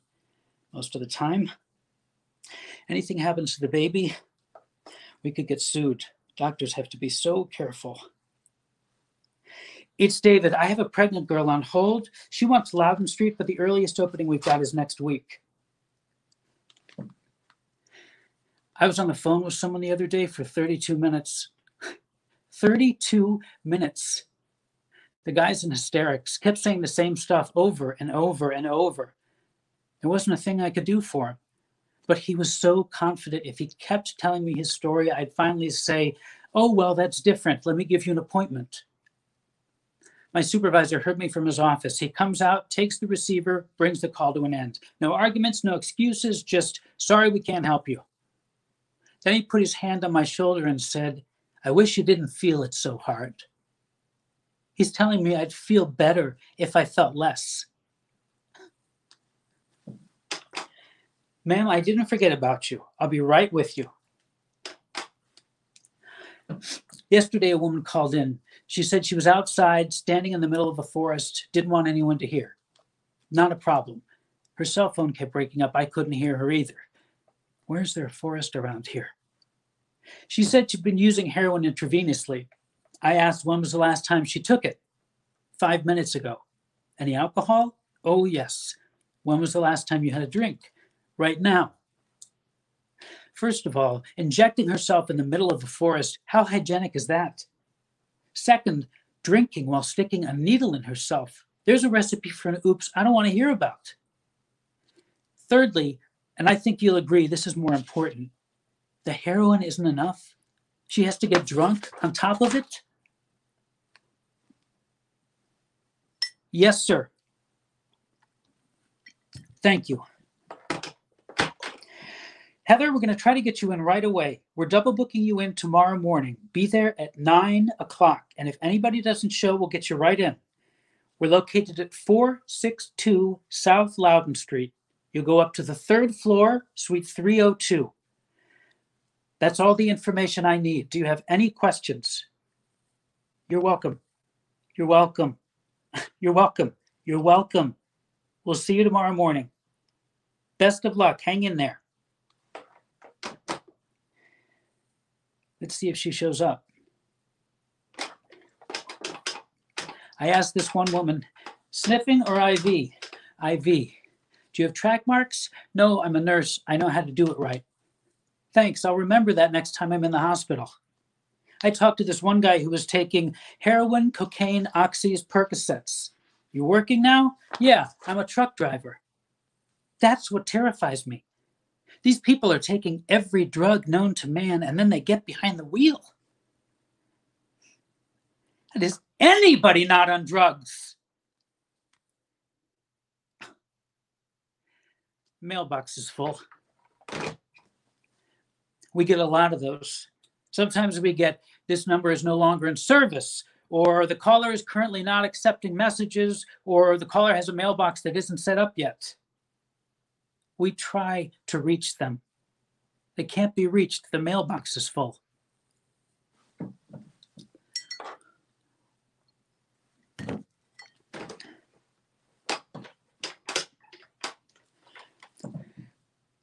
most of the time. Anything happens to the baby, we could get sued. Doctors have to be so careful. It's David. I have a pregnant girl on hold. She wants Loudon Street, but the earliest opening we've got is next week. I was on the phone with someone the other day for 32 minutes. 32 minutes. The guy's in hysterics, kept saying the same stuff over and over and over. There wasn't a thing I could do for him. But he was so confident if he kept telling me his story, I'd finally say, oh, well, that's different. Let me give you an appointment. My supervisor heard me from his office. He comes out, takes the receiver, brings the call to an end. No arguments, no excuses, just, sorry, we can't help you. Then he put his hand on my shoulder and said, I wish you didn't feel it so hard. He's telling me I'd feel better if I felt less. Ma'am, I didn't forget about you. I'll be right with you. Yesterday, a woman called in. She said she was outside, standing in the middle of a forest, didn't want anyone to hear. Not a problem. Her cell phone kept breaking up. I couldn't hear her either. Where's there a forest around here? She said she'd been using heroin intravenously. I asked when was the last time she took it. 5 minutes ago. Any alcohol? Oh, yes. When was the last time you had a drink? Right now. First of all, injecting herself in the middle of the forest, how hygienic is that? Second, drinking while sticking a needle in herself. There's a recipe for an oops I don't want to hear about. Thirdly, and I think you'll agree this is more important, the heroin isn't enough. She has to get drunk on top of it? Yes, sir. Thank you. Heather, we're going to try to get you in right away. We're double booking you in tomorrow morning. Be there at 9 o'clock. And if anybody doesn't show, we'll get you right in. We're located at 462 South Loudon Street. You'll go up to the third floor, suite 302. That's all the information I need. Do you have any questions? You're welcome. You're welcome. You're welcome. You're welcome. We'll see you tomorrow morning. Best of luck. Hang in there. Let's see if she shows up. I asked this one woman, sniffing or IV? IV. Do you have track marks? No, I'm a nurse. I know how to do it right. Thanks. I'll remember that next time I'm in the hospital. I talked to this one guy who was taking heroin, cocaine, oxys, Percocets. You working now? Yeah, I'm a truck driver. That's what terrifies me. These people are taking every drug known to man, and then they get behind the wheel. And is anybody not on drugs? Mailbox is full. We get a lot of those. Sometimes we get, this number is no longer in service, or the caller is currently not accepting messages, or the caller has a mailbox that isn't set up yet. We try to reach them. They can't be reached. The mailbox is full.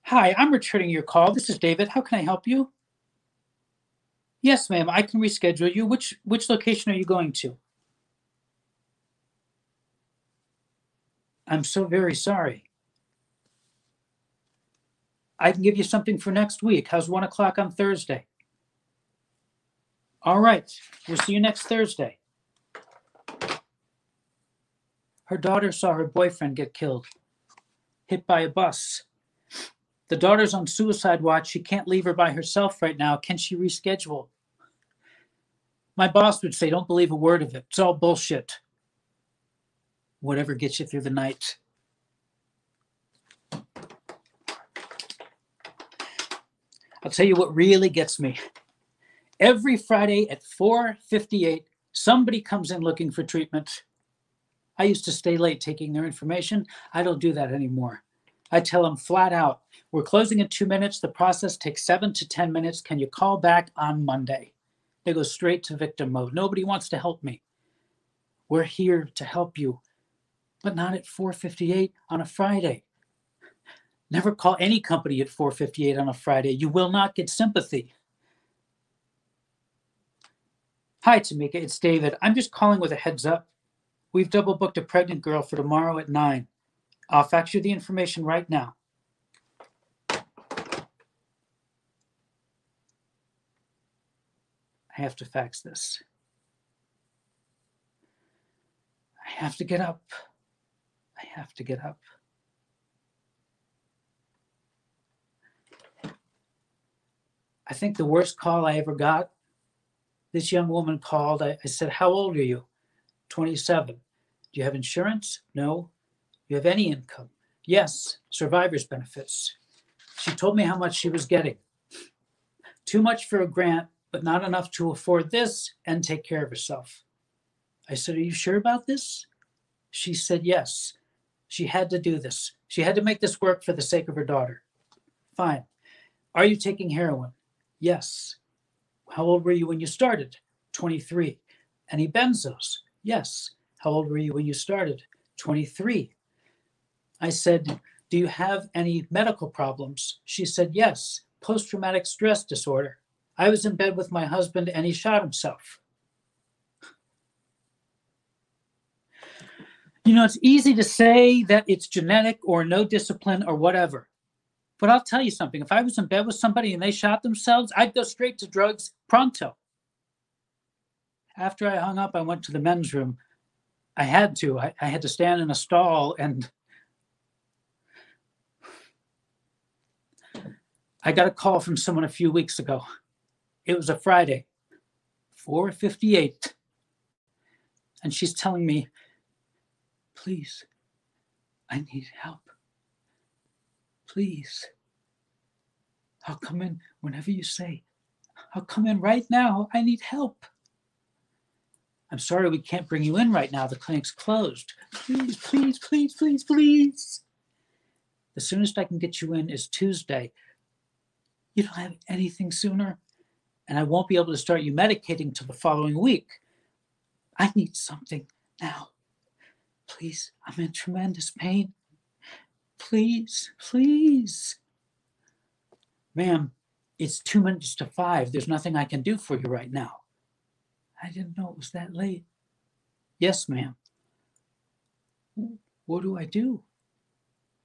Hi, I'm returning your call. This is David. How can I help you? Yes, ma'am. I can reschedule you. Which location are you going to? I'm so very sorry. I can give you something for next week. How's 1 o'clock on Thursday? All right. We'll see you next Thursday. Her daughter saw her boyfriend get killed, hit by a bus. The daughter's on suicide watch. She can't leave her by herself right now. Can she reschedule? My boss would say, don't believe a word of it. It's all bullshit. Whatever gets you through the night. I'll tell you what really gets me. Every Friday at 4:58, somebody comes in looking for treatment. I used to stay late taking their information. I don't do that anymore. I tell them flat out, we're closing in 2 minutes. The process takes 7 to 10 minutes. Can you call back on Monday? They go straight to victim mode. Nobody wants to help me. We're here to help you, but not at 4:58 on a Friday. Never call any company at 4:58 on a Friday. You will not get sympathy. Hi, Tamika. It's David. I'm just calling with a heads up. We've double booked a pregnant girl for tomorrow at 9. I'll fax you the information right now. I have to fax this. I have to get up. I have to get up. I think the worst call I ever got, this young woman called. I said, how old are you? 27. Do you have insurance? No. Do you have any income? Yes. Survivor's benefits. She told me how much she was getting. Too much for a grant, but not enough to afford this and take care of herself. I said, are you sure about this? She said, yes. She had to do this. She had to make this work for the sake of her daughter. Fine. Are you taking heroin? Yes. How old were you when you started? 23. Any benzos? Yes. How old were you when you started? 23. I said, do you have any medical problems? She said, yes. Post-traumatic stress disorder. I was in bed with my husband and he shot himself. It's easy to say that it's genetic or no discipline or whatever. But I'll tell you something. If I was in bed with somebody and they shot themselves, I'd go straight to drugs pronto. After I hung up, I went to the men's room. I had to. I had to stand in a stall, and I got a call from someone a few weeks ago. It was a Friday, 4:58. And she's telling me, please, I need help. Please. I'll come in whenever you say. I'll come in right now. I need help. I'm sorry we can't bring you in right now. The clinic's closed. Please, please, please, please, please. The soonest I can get you in is Tuesday. You don't have anything sooner, and I won't be able to start you medicating till the following week. I need something now. Please, I'm in tremendous pain. Please, please. Ma'am, it's 2 minutes to 5. There's nothing I can do for you right now. I didn't know it was that late. Yes, ma'am. What do I do?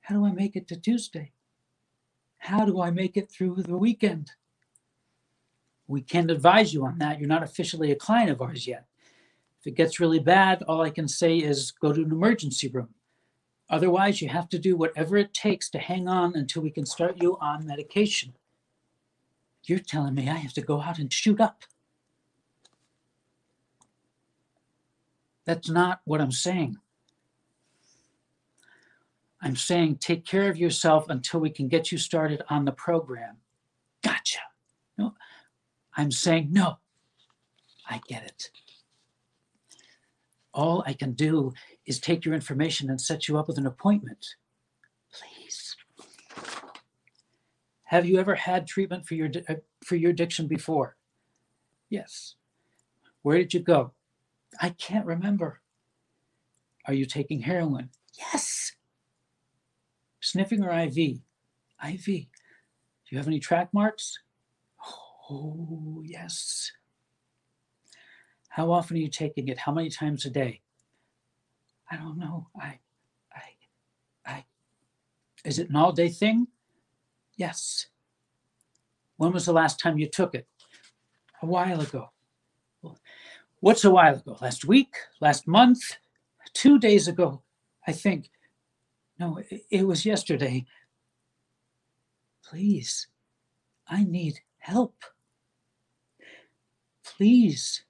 How do I make it to Tuesday? How do I make it through the weekend? We can't advise you on that. You're not officially a client of ours yet. If it gets really bad, all I can say is go to an emergency room. Otherwise, you have to do whatever it takes to hang on until we can start you on medication. You're telling me I have to go out and shoot up. That's not what I'm saying. I'm saying take care of yourself until we can get you started on the program. Gotcha. No, I'm saying no. I get it. All I can do is take your information and set you up with an appointment. Please. Have you ever had treatment for your addiction before? Yes. Where did you go? I can't remember. Are you taking heroin? Yes. Sniffing or IV? IV. Do you have any track marks? Oh, yes. How often are you taking it? How many times a day? I don't know. Is it an all-day thing? Yes. When was the last time you took it? A while ago. What's a while ago? Last week? Last month? 2 days ago, I think. No, it was yesterday. Please, I need help. Please.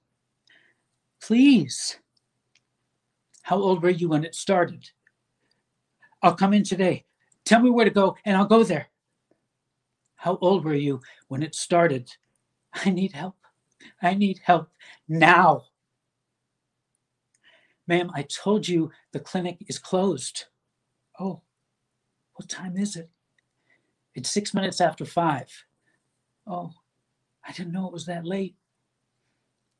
Please. How old were you when it started? I'll come in today. Tell me where to go and I'll go there. How old were you when it started? I need help. I need help now. Ma'am, I told you the clinic is closed. Oh, what time is it? It's 6 minutes after 5. Oh, I didn't know it was that late.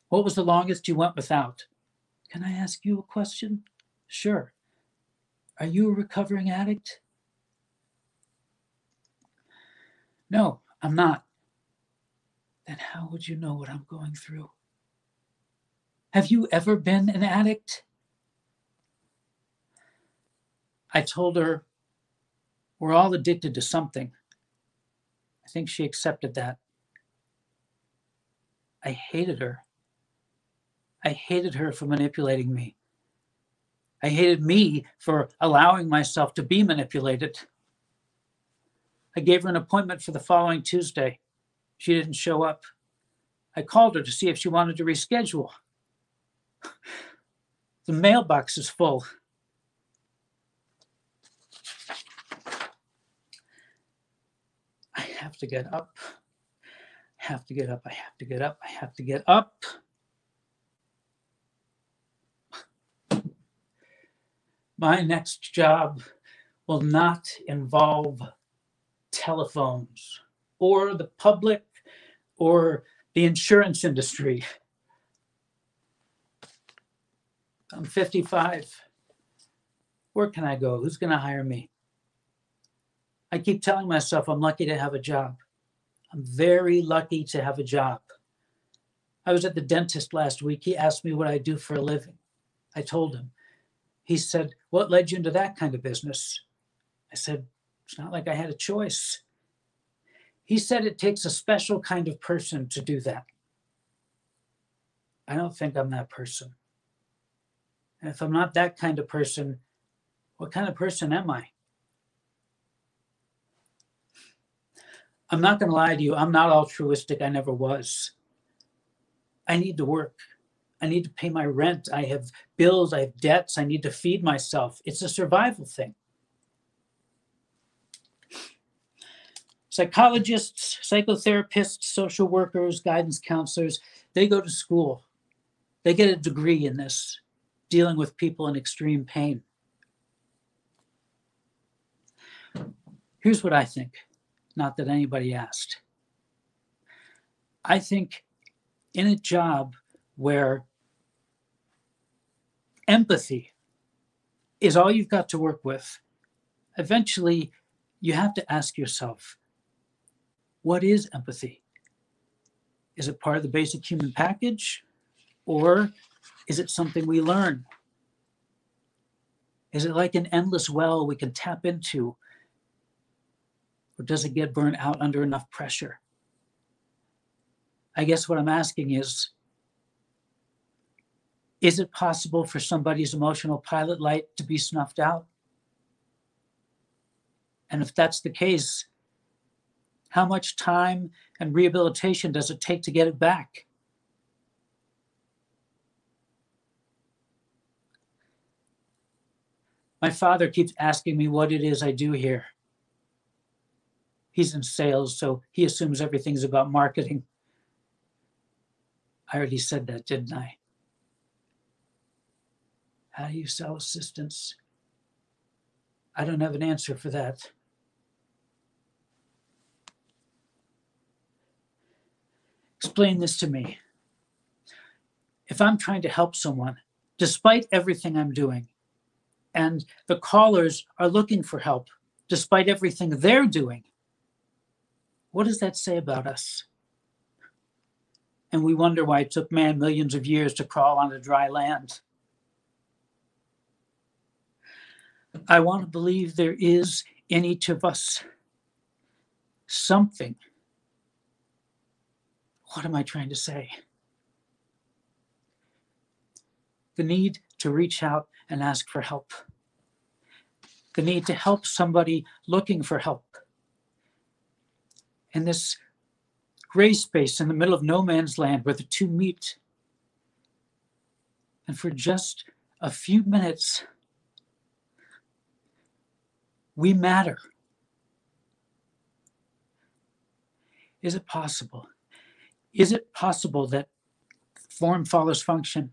What was the longest you went without? Can I ask you a question? Sure. Are you a recovering addict? No, I'm not. Then how would you know what I'm going through? Have you ever been an addict? I told her, we're all addicted to something. I think she accepted that. I hated her. I hated her for manipulating me. I hated me for allowing myself to be manipulated. I gave her an appointment for the following Tuesday. She didn't show up. I called her to see if she wanted to reschedule. The mailbox is full. I have to get up. I have to get up. I have to get up. I have to get up. My next job will not involve telephones or the public or the insurance industry. I'm 55. Where can I go? Who's going to hire me? I keep telling myself I'm lucky to have a job. I'm very lucky to have a job. I was at the dentist last week. He asked me what I do for a living. I told him. He said, "What led you into that kind of business?" I said, "It's not like I had a choice." He said, "It takes a special kind of person to do that." I don't think I'm that person. And if I'm not that kind of person, what kind of person am I? I'm not going to lie to you. I'm not altruistic. I never was. I need to work. I need to pay my rent. I have bills. I have debts. I need to feed myself. It's a survival thing. Psychologists, psychotherapists, social workers, guidance counselors, they go to school. They get a degree in this, dealing with people in extreme pain. Here's what I think, not that anybody asked. I think in a job where empathy is all you've got to work with, eventually you have to ask yourself, what is empathy? Is it part of the basic human package? Or is it something we learn? Is it like an endless well we can tap into? Or does it get burnt out under enough pressure? I guess what I'm asking is it possible for somebody's emotional pilot light to be snuffed out? And if that's the case, how much time and rehabilitation does it take to get it back? My father keeps asking me what it is I do here. He's in sales, so he assumes everything's about marketing. I already said that, didn't I? How do you sell assistance? I don't have an answer for that. Explain this to me. If I'm trying to help someone, despite everything I'm doing, and the callers are looking for help, despite everything they're doing, what does that say about us? And we wonder why it took man millions of years to crawl onto dry land. I want to believe there is in each of us something. What am I trying to say? The need to reach out and ask for help. The need to help somebody looking for help. In this gray space in the middle of no man's land where the two meet. And for just a few minutes, we matter. Is it possible? Is it possible that form follows function?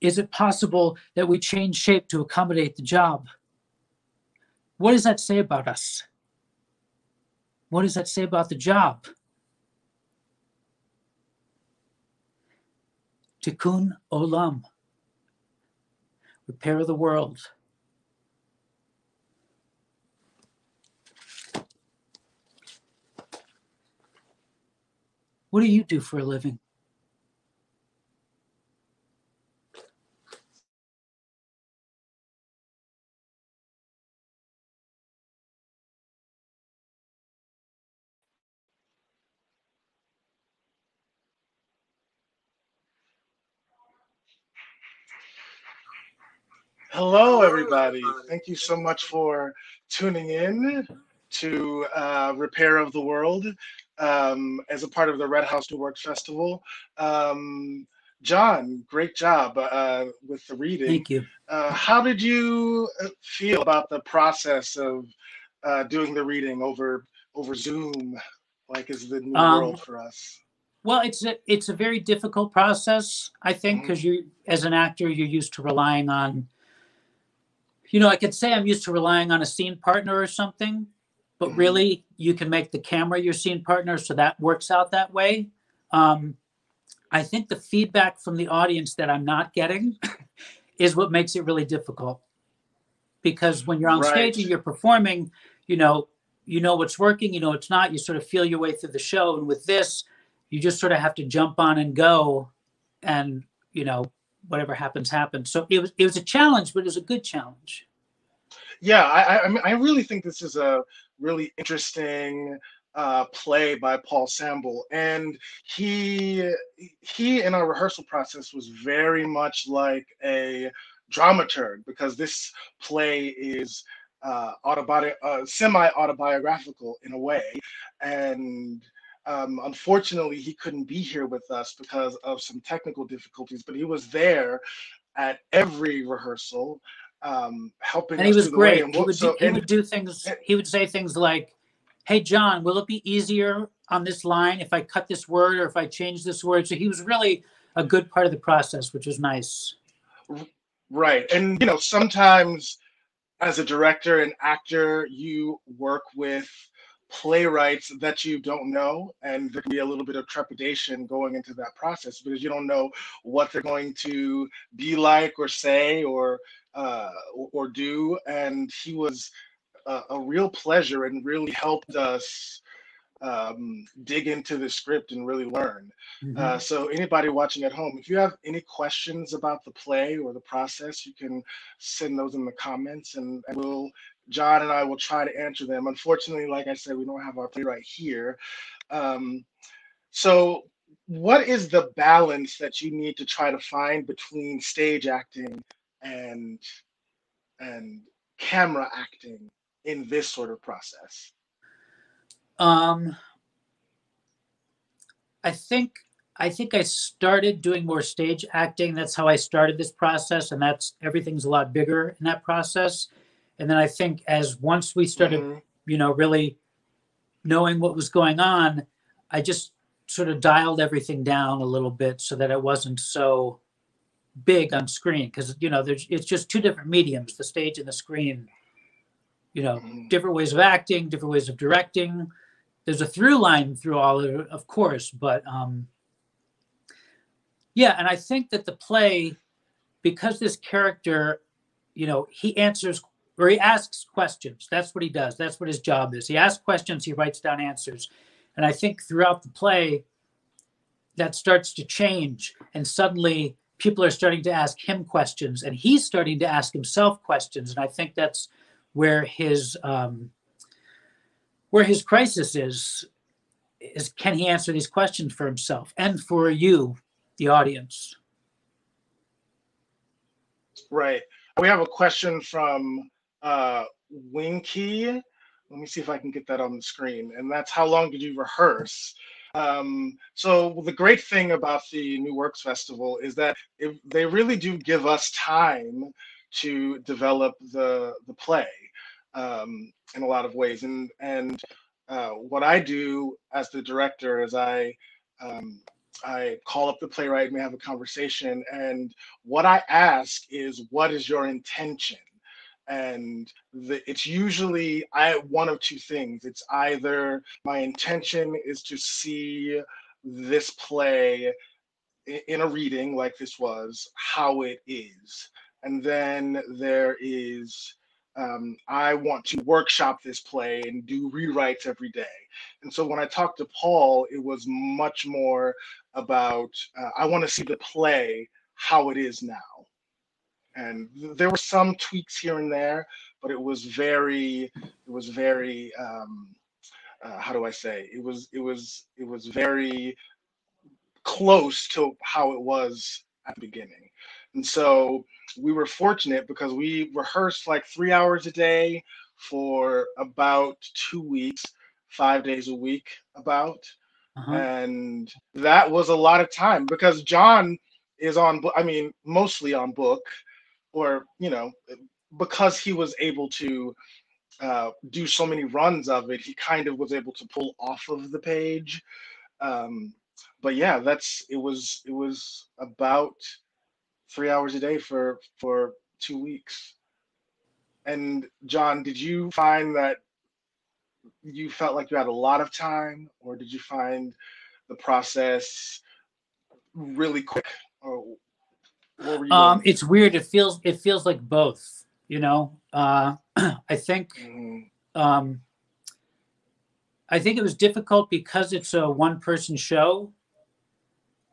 Is it possible that we change shape to accommodate the job? What does that say about us? What does that say about the job? Tikkun Olam, repair the world. What do you do for a living? Hello, everybody. Thank you so much for tuning in to Repair of the World as a part of the Red House New Work Festival. John, great job with the reading. Thank you. How did you feel about the process of doing the reading over Zoom, like is the new world for us? Well, it's a very difficult process, I think, because you, as an actor, you're used to relying on, I could say I'm used to relying on a scene partner or something, but really you can make the camera your scene partner, so that works out that way. I think the feedback from the audience that I'm not getting is what makes it really difficult. Because when you're on stage and you're performing, you know what's working, what's not, you sort of feel your way through the show. And with this, you just sort of have to jump on and go and, whatever happens, happens. So it was a challenge, but it was a good challenge. Yeah, I mean, I really think this is a really interesting play by Paul Sample, and he in our rehearsal process was very much like a dramaturg, because this play is semi-autobiographical in a way, and unfortunately he couldn't be here with us because of some technical difficulties, but he was there at every rehearsal, helping And he us was through the way. great. And what so He would do things. He would say things like, "Hey, John, will it be easier on this line if I cut this word or if I change this word?" So he was really a good part of the process, which was nice. right, and sometimes as a director and actor, you work with playwrights that you don't know, and there can be a little bit of trepidation going into that process because you don't know what they're going to be like or say or do. And he was a real pleasure and really helped us dig into the script and really learn. Mm-hmm. So anybody watching at home, if you have any questions about the play or the process, you can send those in the comments, and John and I will try to answer them. Unfortunately, like I said, we don't have our playwright here. Um, so what is the balance that you need to try to find between stage acting and and camera acting in this sort of process? Um, I think I started doing more stage acting. That's how I started this process, and that's everything's a lot bigger in that process. And then I think as once we started, Hmm. really knowing what was going on, I just sort of dialed everything down a little bit so that it wasn't so big on screen because it's just two different mediums, the stage and the screen. Hmm. Different ways of acting, different ways of directing. There's a through line through all of it, of course, but yeah, and I think that the play, because this character, he answers or he asks questions. That's what he does. That's what his job is. He asks questions, he writes down answers. And I think throughout the play, that starts to change. And suddenly people are starting to ask him questions and he's starting to ask himself questions. And I think that's where his crisis is can he answer these questions for himself and for you, the audience? Right. We have a question from Winky. Let me see if I can get that on the screen. And that's, how long did you rehearse? So the great thing about the New Works Festival is that they really do give us time to develop the play in a lot of ways. And what I do as the director is um, I call up the playwright and we have a conversation. And what I ask is, what is your intention? And it's usually one of two things. It's either my intention is to see this play in a reading like this was, how it is. And then there is, I want to workshop this play and do rewrites every day. And so when I talked to Paul, it was much more about, I want to see the play how it is now. And there were some tweaks here and there, but how do I say? It was very close to how it was at the beginning. And so we were fortunate because we rehearsed like 3 hours a day for about 2 weeks, 5 days a week, about. Uh-huh. And that was a lot of time because John is I mean, mostly on book, or, because he was able to do so many runs of it, he kind of was able to pull off of the page. um, but yeah, it was about 3 hours a day for 2 weeks. And John, did you find that you felt like you had a lot of time, or did you find the process really quick, or what were you going It's through? weird. It feels like both. I think Hmm. um, I think it was difficult because it's a one person show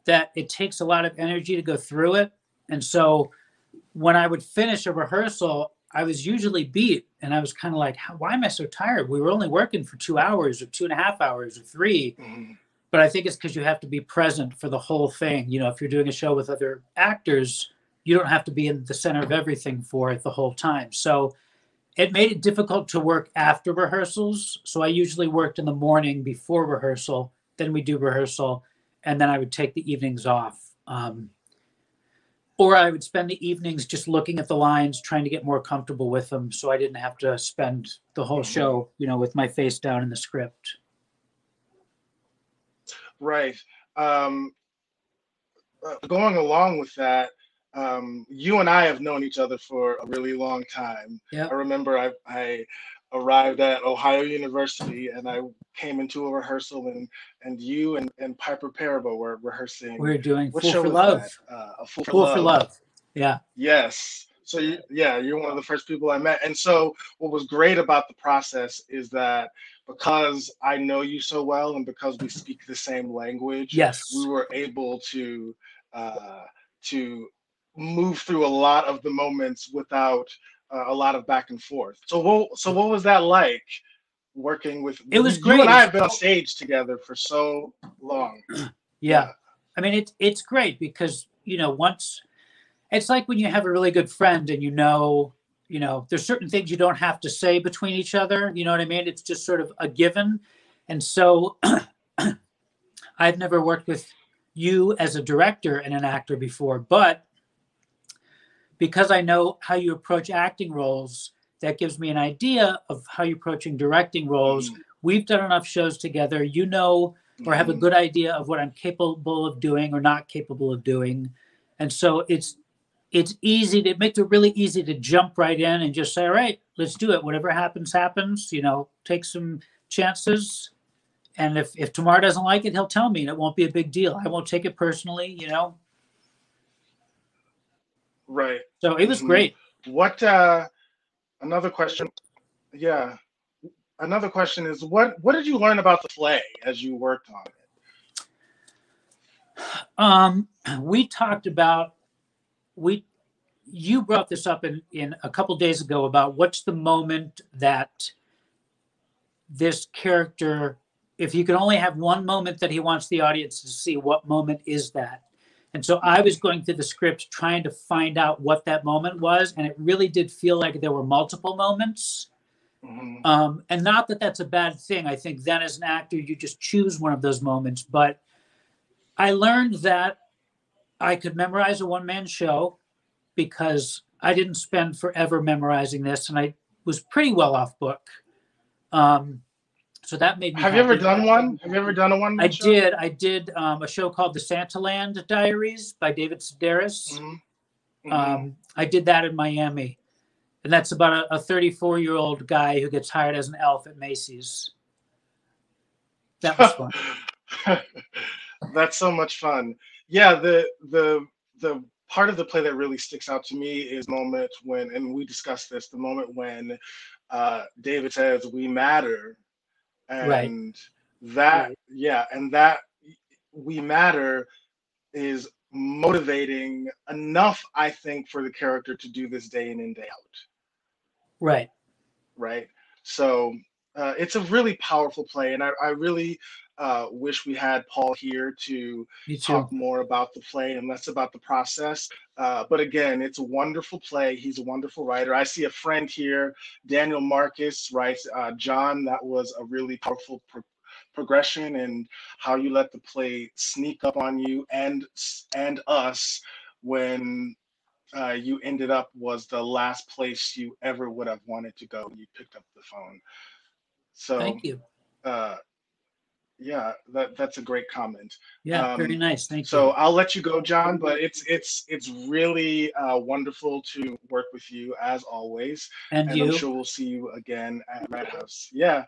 that it takes a lot of energy to go through it. And so when I would finish a rehearsal, I was usually beat, and I was kind of like, why am I so tired? We were only working for 2 hours or 2.5 hours or 3. Mm-hmm. But I think it's because you have to be present for the whole thing. You know, if you're doing a show with other actors, you don't have to be in the center of everything for it the whole time. So it made it difficult to work after rehearsals. So I usually worked in the morning before rehearsal, then we do rehearsal, and then I would take the evenings off. Or I would spend the evenings just looking at the lines, trying to get more comfortable with them, so I didn't have to spend the whole show, you know, with my face down in the script. Right. Um, Going along with that, you and I have known each other for a really long time. Yeah. I remember I arrived at Ohio University and I came into a rehearsal and you and Piper Parabo were rehearsing. We're doing What Fool show for was Love. that? A Fool for Fool for Love. Love. Yeah. Yes. So you're one of the first people I met. And so what was great about the process is that because I know you so well and because we speak the same language, we Yes. were able uh, to move through a lot of the moments without a lot of back and forth. So what was that like working with It was you and great. I have been on stage together for so long. Yeah. Yeah. I mean, it's great because, you know, once it's like when you have a really good friend and you know, there's certain things you don't have to say between each other. You know what I mean? It's just sort of a given. And so I've never worked with you as a director and an actor before, but because I know how you approach acting roles, that gives me an idea of how you're approaching directing roles. Mm-hmm. We've done enough shows together, you know, or have a Mm-hmm. good idea of what I'm capable of doing or not capable of doing. And so it's easy to make it really easy to jump right in and just say, all right, let's do it. Whatever happens, happens, you know, take some chances. And if Tamar doesn't like it, he'll tell me and it won't be a big deal. I won't take it personally, you know? Right. So it was Mm-hmm. great. What another question? Yeah. Another question is what did you learn about the play as you worked on We talked about we you brought this up in a couple days ago about what's the moment that this character, if you could only have one moment that he wants the audience to see, what moment is that? And so I was going through the script trying to find out what that moment was, and it really did feel like there were multiple moments. it? Mm-hmm. And not that that's a bad thing. I think then as an actor, you just choose one of those moments. But I learned that I could memorize a one-man show because I didn't spend forever memorizing this, and I was pretty well off book. So that made me Have you ever happy. done one? Have you ever done a one-man show? I did a show called The Santaland Diaries by David Sedaris. Mm-hmm. Mm-hmm. I did that in Miami. And that's about a 34-year-old guy who gets hired as an elf at Macy's. That was fun. That's so much fun. Yeah, the part of the play that really sticks out to me is the moment when, and we discussed this, the moment when David says, "We matter," Right. and that, yeah, and that "we matter" is motivating enough, I think, for the character to do this day in and day out. Right. Right? So it's a really powerful play, and I really wish we had Paul here to Me talk too. more about the play and less about the process. But again, it's a wonderful play. He's a wonderful writer. I see a friend here, Daniel Marcus, writes, John, that was a really powerful progression and how you let the play sneak up on you and us when you ended up was the last place you ever would have wanted to go when you picked up the phone. So, Thank you. uh, yeah, that's a great comment. Yeah, very nice. Thank So you. I'll let you go, John. But it's really wonderful to work with you as always, And and I'm you. sure we'll see you again at Red House. Yeah,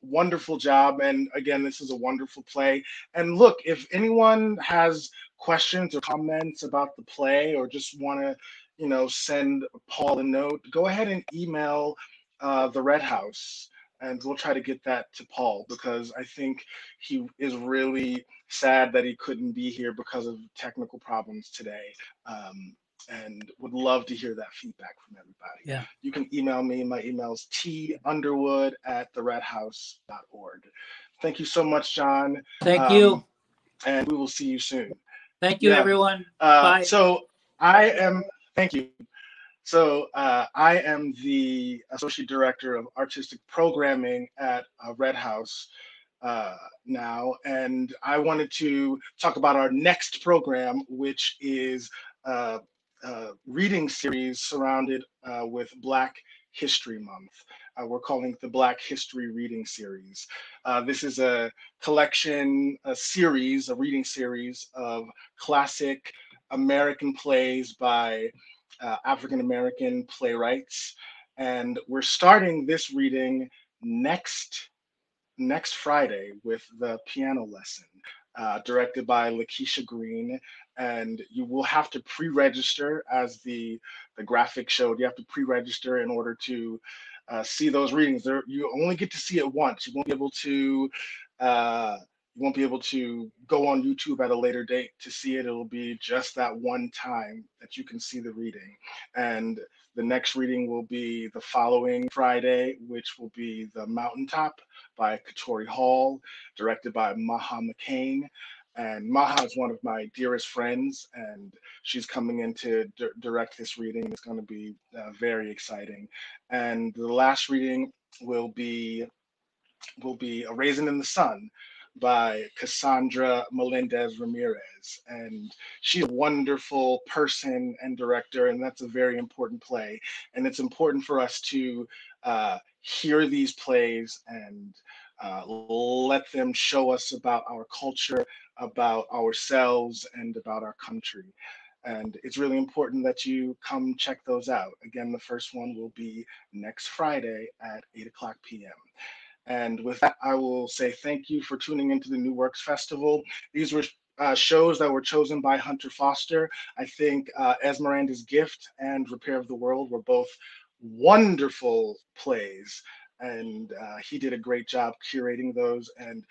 wonderful job, and again, this is a wonderful play. And look, if anyone has questions or comments about the play, or just want to, send Paul a note, go ahead and email the Red House and we'll try to get that to Paul because I think he is really sad that he couldn't be here because of technical problems today. Um, and would love to hear that feedback from everybody. Yeah. You can email me. My email is tunderwood@theredhouse.org. Thank you so much, John. Thank you. Um, and we will see you soon. Thank you, Yeah. everyone. Bye. So I am, thank you. So I am the Associate Director of Artistic Programming at Red House uh, now, and I wanted to talk about our next program, which is a reading series surrounded with Black History Month. We're calling it the Black History Reading Series. This is a collection, a series, a reading series of classic American plays by African American playwrights. And we're starting this reading next Friday with the piano lesson, directed by Lakeisha Green. And you will have to pre-register, as the graphic showed. You have to pre-register in order to see those readings. You only get to see it once. You won't be able to. You won't be able to go on YouTube at a later date to see it. It'll be just that one time that you can see the reading. And the next reading will be the following Friday, which will be The Mountaintop by Katori Hall, directed by Maha McCain. And Maha is one of my dearest friends, and she's coming in to direct this reading. It's going to be very exciting. And the last reading will be A Raisin in the Sun by Cassandra Melendez Ramirez. And she's a wonderful person and director, and that's a very important play. And it's important for us to hear these plays and let them show us about our culture, about ourselves, and about our country. And it's really important that you come check those out. Again, the first one will be next Friday at 8 o'clock p.m. And with that, I will say thank you for tuning into the New Works Festival. These were shows that were chosen by Hunter Foster. I think Esmeranda's Gift and Repair of the World were both wonderful plays. And he did a great job curating those. And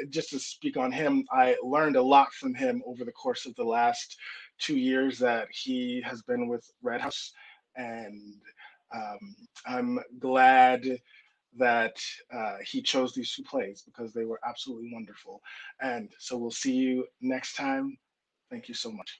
just to speak on him, I learned a lot from him over the course of the last 2 years that he has been with Red House. And I'm glad that he chose these two plays because they were absolutely wonderful. And so we'll see you next time. Thank you so much.